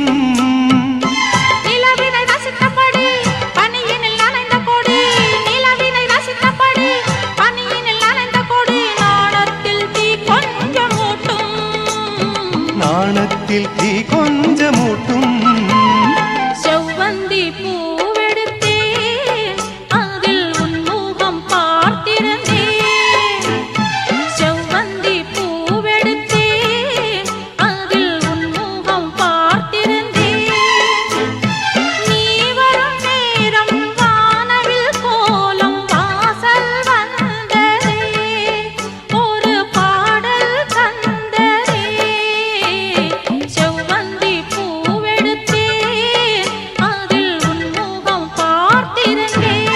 நிலவினை ரசித்தபடி பனியினில் நனைந்த கொடி நிலவினை ரசித்தபடி பனியினில் நனைந்த கொடி நாணத்தில் தீ கொஞ்சம் மூட்டும் நாணத்தில் தீ கொஞ்சமூட்டும் செவ்வந்தி பூவெடுத்தேன் அதில் உன் முகம் பார்த்திருந்தேன் செவ்வந்தி பூவெடுத்தேன் அதில் உன் முகம் பார்த்திருந்தேன் நீ வரும் நேரம் வானவில் கோலம் வாசல் வந்ததே ஒரு பாடல் தந்ததே செவ்வந்தி பூவெடுத்தேன் அதில் உன் முகம் பார்த்திருந்தேன்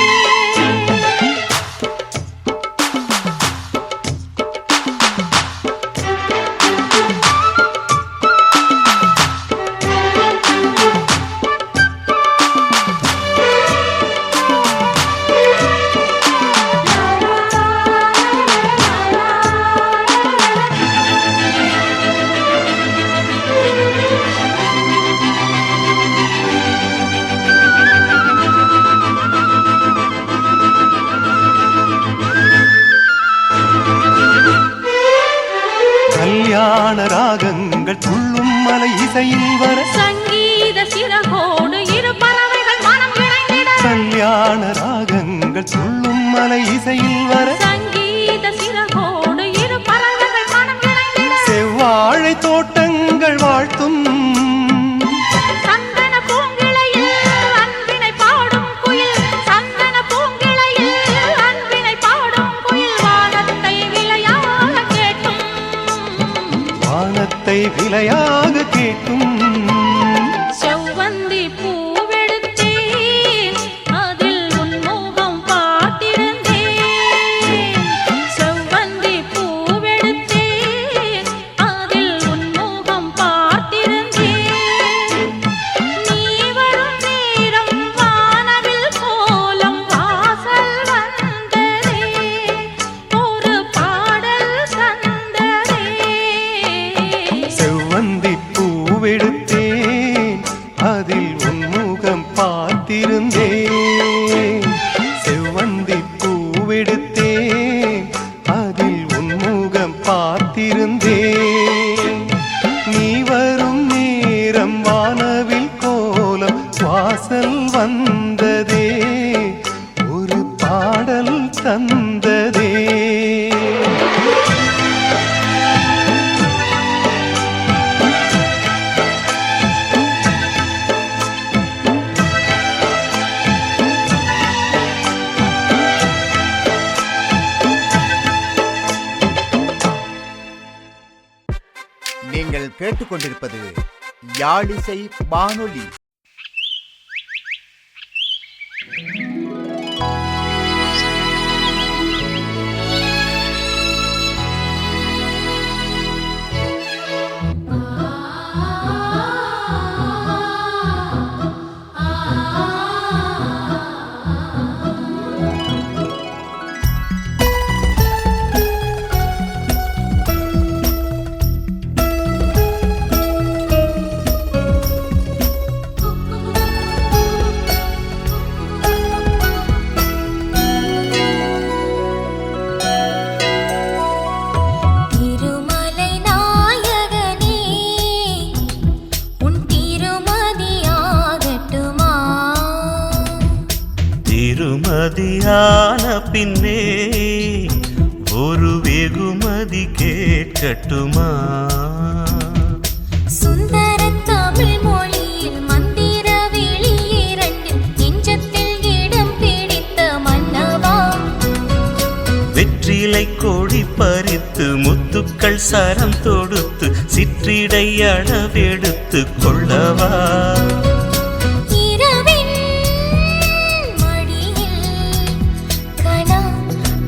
கல்யாண ராகங்கள் துள்ளும் மலை இசையில் வர சங்கீத சிறகோடு இரு பறவைகள் மனம் இணைந்திட கல்யாண ராகங்கள் துள்ளும் மலை இசையில் வர சங்கீத சிறகோடு இரு பறவைகள் மனம் இணைந்திட செவ்வாழை தோட்டங்கள் வாழ்த்தும் சந்தன பூங்கிளையில் அன்பினை பாடும் குயில் சந்தன பூங்கிளையில் அன்பினை பாடும் குயில் வானத்தை விளையாக கேட்டும் வானத்தை விலையாக கேட்கும் செவ்வந்தி பூவெடுத்தேன் அதில் உன் முகம் பார்த்திருந்தேன் செவ்வந்தி பூவெடுத்தேன் அதில் உன் முகம் பார்த்திருந்தேன் நீ வரும் நேரம் வானவில் கோலம் வாசல் வந்ததே ஒரு பாடல் தந்ததே செவ்வந்தி பூவெடுத்தேன் அதில் உன் முகம் பார்த்திருந்தேன் செவ்வந்தி பூவெடுத்தேன் அதில் உன் முகம் பார்த்திருந்தேன் நீ வரும் நேரம் வானவில் கோலம் வாசல் வந்ததே ஒரு பாடல் தந்ததே நீங்கள் கேட்டுக்கொண்டிருப்பது யாழிசை வானொலி. திருமலை நாயகனே உன் திருமதியாகட்டுமா திருமதியான பின்னே ஒரு வெகுமதி கேட்கட்டுமா சுந்தர தமிழ் மொழியில் மந்திர வெளியிரண்டில் நெஞ்சத்தில் இடம் பிடித்த மன்னவா வெற்றிலை கொடி பறித்து முத்துக்கள் சரம் தொடுத்து சிற்றிடை அடவெடுத்து கொள்ளவா இரவின் மடியில் கனா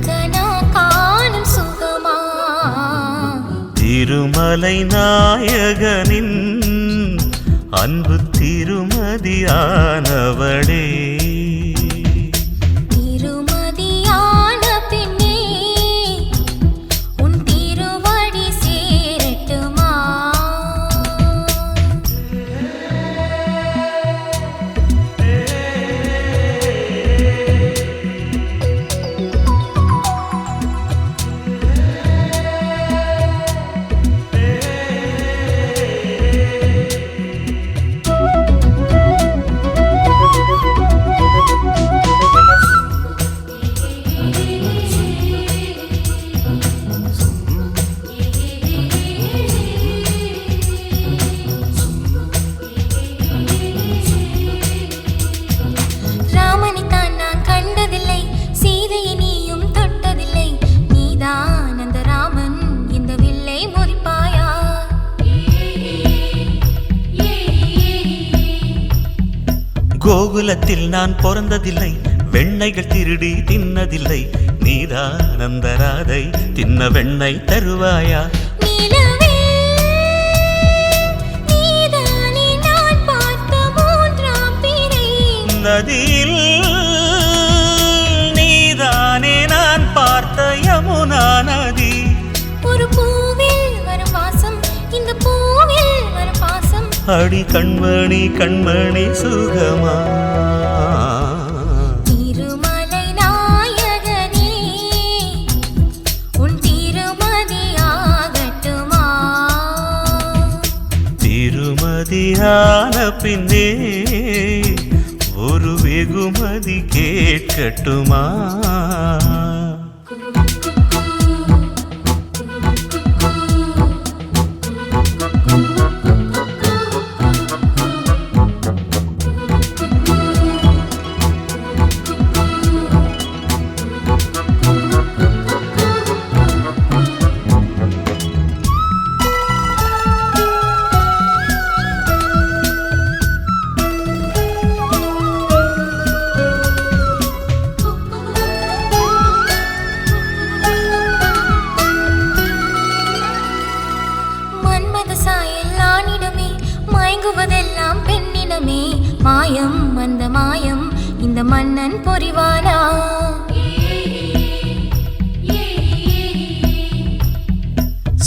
கனா காணும் சுகமா திருமலை நாயகனின் அன்பு திருமதியானவளே. திருமதியான பின்னே உன் திருவடி சேரட்டுமா? ராமனைத்தான் நான் கண்டதில்லை, சீதையை நீயும் தொட்டதில்லை. நீதான் அந்த ராமன், இந்த வில்லை முறிப்பாயா? கோகுலத்தில் நான் பிறந்ததில்லை, வெண்ணைகள் திருடி தின்னதில்லை. நீதான் அந்த ராதை, தின்ன வெண்ணை தருவாயா? நிலவே, நீதானே நான் பார்த்த மூன்றாம் பிறை. நதியில் நீதானே நான் பார்த்த யமுனா நதி. ஒரு பூவில் வரும் வாசம், இந்த பூவில் வரும் பாசம். அடி கண்மணி கண்மணி சுகமா. திருமலை நாயகனே உன் திருமதியாகட்டுமா? திருமதியான பின்னே ஒரு வெகுமதி கேட்கட்டுமா? மன்மத சாயல் ஆணிடமே, மயங்குவதெல்லாம் பெண்ணிடமே. மாயம் அந்த மாயம் இந்த மன்னன் பொறிவானா?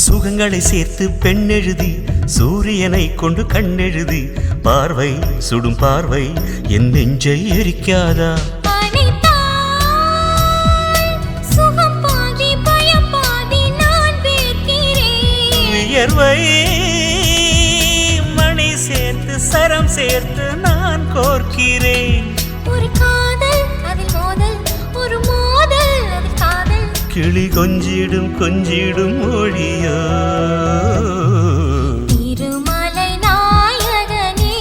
சுகங்களை சேர்த்து பெண்ணெழுதி, சூரியனை கொண்டு கண்ணெழுதி. பார்வை சுடும் பார்வை என் நெஞ்சை எரிக்காதா? அணைத்தால் சுகம் பாதி, பயம் பாதி, நான் வேர்க்கிறேன். வியர்வை மணி சேர்த்து சரம் சேர்த்து நான் கோர்க்கிறேன். ஒரு காதல் அதில் மோதல், ஒரு மோதல் அதில் காதல். கிளி கொஞ்சிடும் கொஞ்சிடும் மொழியோ. திருமலை நாயகனே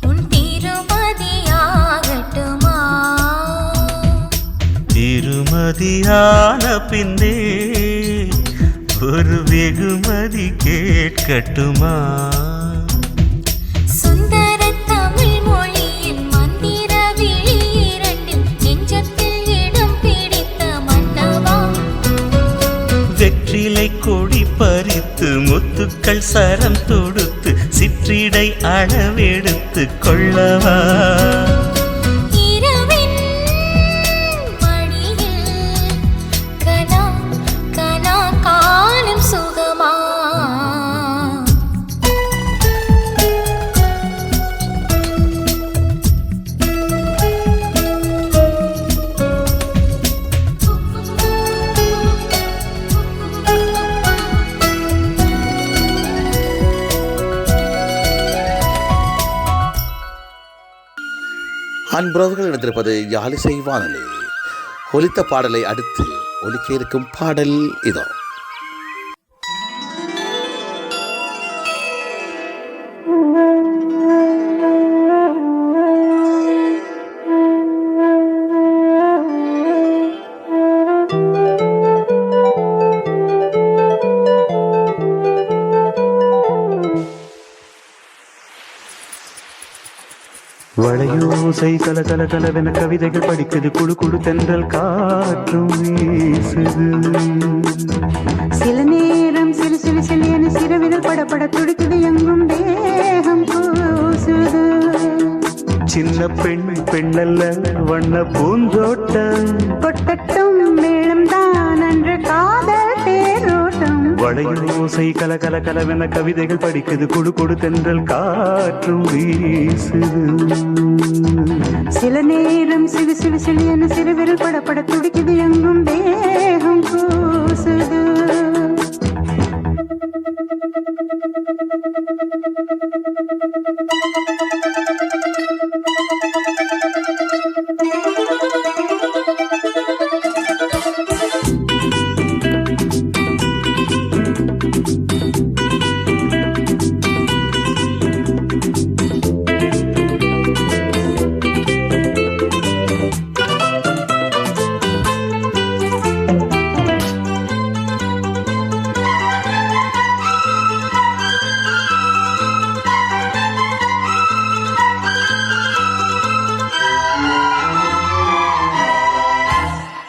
உன் திருமதியாகட்டுமா? திருமதியான பின்னே ஒரு வெகுமதி கேட்கட்டுமா? சுந்தர தமிழ் மொழியின் மந்திர விழி இரண்டில் நெஞ்சத்தில் இடம் பிடித்த மன்னவா. வெற்றிலை கொடி பறித்து முத்துக்கள் சரம் தொடுத்து சிற்றிடை அளவெடுத்து கொள்ளவா? இரவின் மடியில் கனா கனா காணும் சுகமா? அன்புறவுகள் இணைந்திருப்பது யாழிசை வானொலி. ஒலித்த பாடலை அடுத்து ஒலிக்க இருக்கும் பாடல் இதோ. வளையோசை கல கல கலவென கவிதைகள் படிக்குது குழு குழு தென்றல் காற்றும் வீசுது சில நேரம் சிலு சிலு சிலு என சிறுவிரல் படப்பட துடிக்குது எங்கும் தேகம் கூசுது சின்ன பெண் பெண்ணல்ல வண்ண பூந்தோட்டம் கொட்டட்டும் மேளம் தான் அன்று காதல் தேரோட்டம் வளையோசை கல கல கலவென கவிதைகள் படிக்குது குழு குழு தென்றல் காற்றும் வீசுது சில நேரம் சிலு சிலு சிலு என சிறுவிரல் படப்பட துடிக்குது எங்கும் தேகம் கூசுது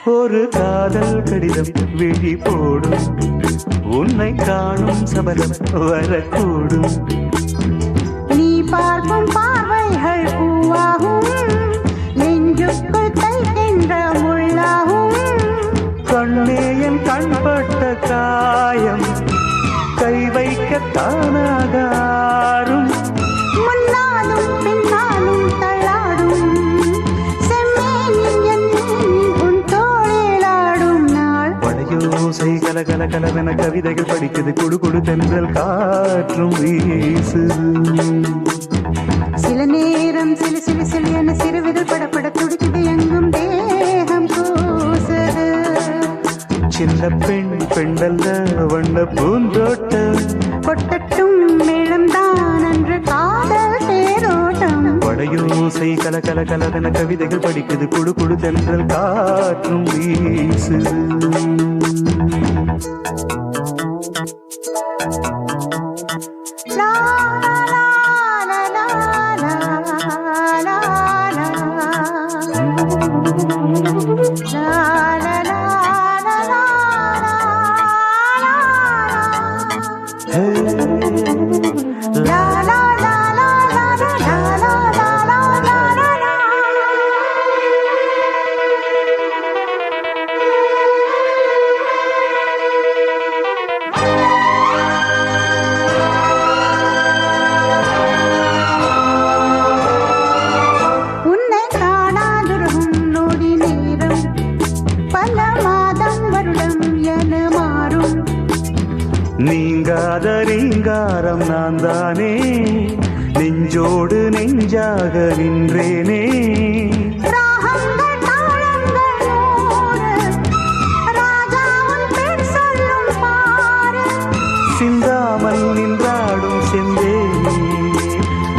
ஒரு காதல் கடிதம் விழி போடும் உன்னை காணும் சபலம் வரக்கூடும் நீ பார்க்கும் பார்வைகள் பூவாகும் நெஞ்சுக்குள் தைக்கின்ற முள்ளாகும் கண்ணேயன் கண்பட்ட காயம் கை வைக்க தானாகாரும் முன்னாலும் பின்னாலும் தள்ளாடும் செம்மேனின் எண்ணெய் உன் தோளிலாடும் நாள் வளையோசை கல கல கலவென கவிதைகள் படிக்குது குடு குடு தென்றல் காற்றும் வீசுது சில நேரம் சிலு சிலு சிலு என சிறுவிரல் படப்பட துடிக்குது எங்கும் தேகம் கூசுது சின்ன பெண் பெண்டல்ல வண்ண பூந்தோட்டம் கொட்டட்டும் மேளம் தான் அன்று காதல் தேரோட்டம் வளையோசை கல கல கலவென கவிதைகள் படிக்குது குடு குடு தென்றல் காற்றும் வீசுது லா லா லா லா லா லா உன்னை காணாதிருக்கும் நொடி நேரம் பல மாதம் வருடம் என மாறும் நீங்காத ரீங்காரம் நான் தானே நெஞ்சோடு நெஞ்சாக நின்றேனே ராகங்கள் தாளங்கள் நூறு ராஜாவின் பேர் சொல்லும் பாரு சிந்தாமல் நின்றாடும் செந்தேனே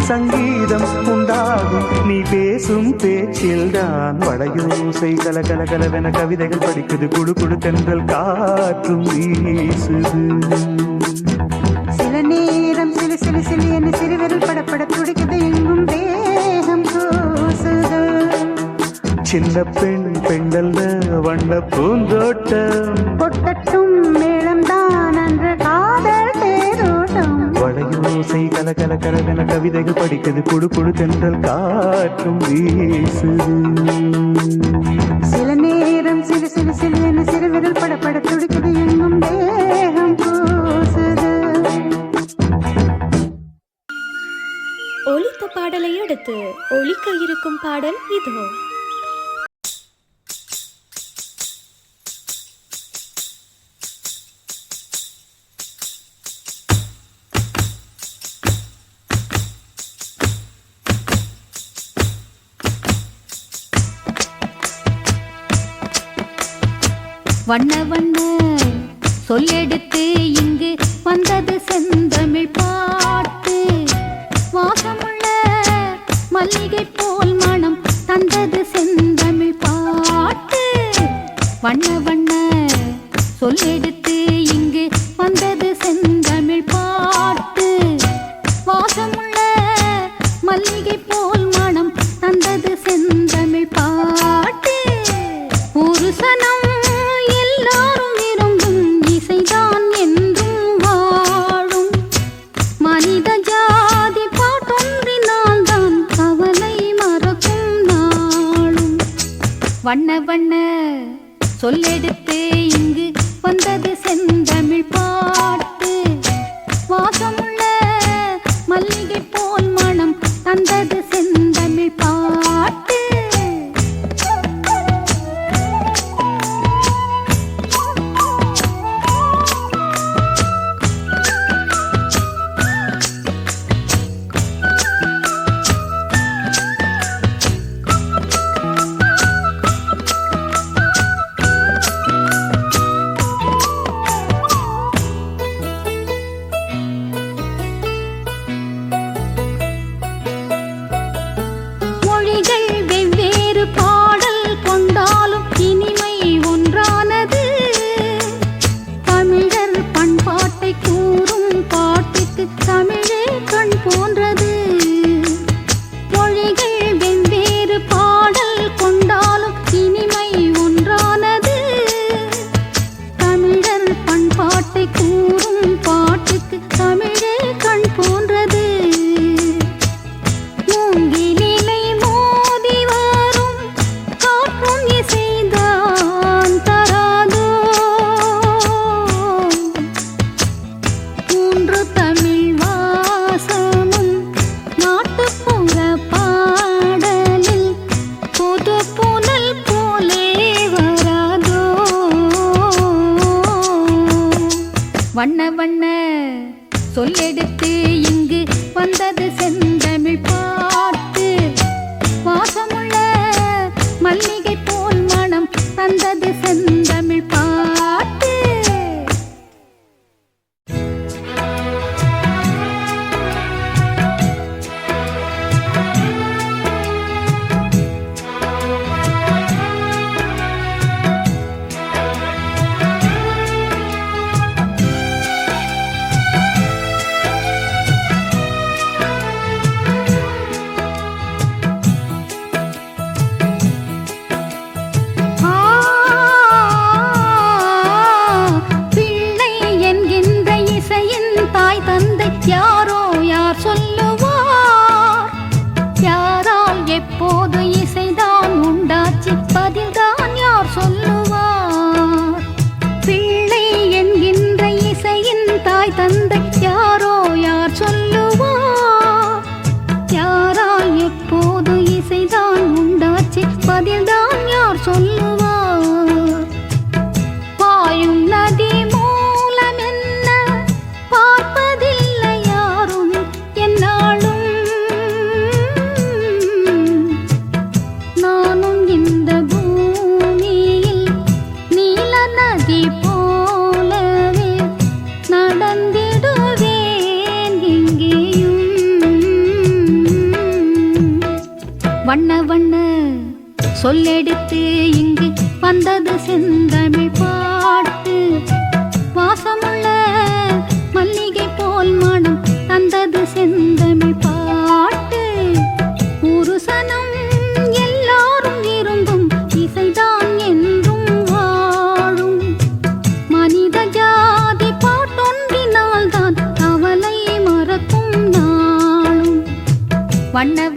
சங்கீதம் உண்டாகும் நீ பேசும் பேச்சில்தான் வளையோசை கல கல கலவென கவிதைகள் படிக்குது குடு குடு தென்றல் காற்றும் வீசுது சில நேரம் சிலு சிலு சிலு என சிறுவிரல் படப்பட துடிக்குது எங்கும் தேகம் கூசுது சின்ன பெண் பெண்டல்ல வண்ண பூந்தோட்டம் கொட்டட்டும் மேளம் தான் அன்று காதல் தேரோட்டம் வளையோசை கல கல கலவென கவிதைகள் படிக்குது குடு குடு தென்றல் காற்றும் வீசுது சில நேரம் சிலு சிலு சிலு என சிறுவிரல் படப்பட துடிக்குது எங்கும் தேகம் கூசுது ஒலித்த பாடலை அடுத்து ஒலிக்க இருக்கும் பாடல் இதோ. வண்ண வண்ண சொல்லெடுத்து இங்கு வந்தது செந்தமிழ் பாட்டு வாசமுள்ள மல்லிகை போல் மனம் தந்தது செந்தமிழ் பாட்டு வண்ண வண்ண சொல்லெடுத்து இங்கு வந்தது செந்தமிழ் பாட்டு வாசமுள்ள மல்லிகை போல் மனம் வண்ண வண்ண சொல்லெடுத்து இங்கு வந்தது செந்தமிழ் பாட்டு வாசமுள்ள மல்லிகை போல் மனம் தந்தது செந்தமிழ் பாட்டு வண்ண வண்ண சொல்லெடுத்து இங்கு வந்தது செந்தமிழ் பாட்டு வாசமுள்ள மல்லிகை போல் மனம் தந்தது செந்தமிழ் பாட்டு யாரோ யார் சொல்லுவார் யாரால் எப்போது இசைதான் உண்டாச்சு பதில்தான் யார் சொல்லுவார் பிள்ளை என்கின்ற இசையின் தாய் தந்தை யாரோ யார் சொல்லுவார் யாரால் எப்போது இசைதான் உண்டாச்சு பதில்தான் யார் சொல்லுவார் பாயும் நதி வண்ண வண்ண சொல்லெடுத்து இங்கு வந்தது செந்தமிழ் பாட்டு வாசமுள்ள மல்லிகை போல் மனம் தந்தது செந்தமிழ் பாட்டு ஒரு சனம் எல்லாரும் விரும்பும் இசைதான் என்றும் வாழும் மனித ஜாதி பாட்டொன்றினால் தான் கவலை மறக்கும் நாளும் வண்ண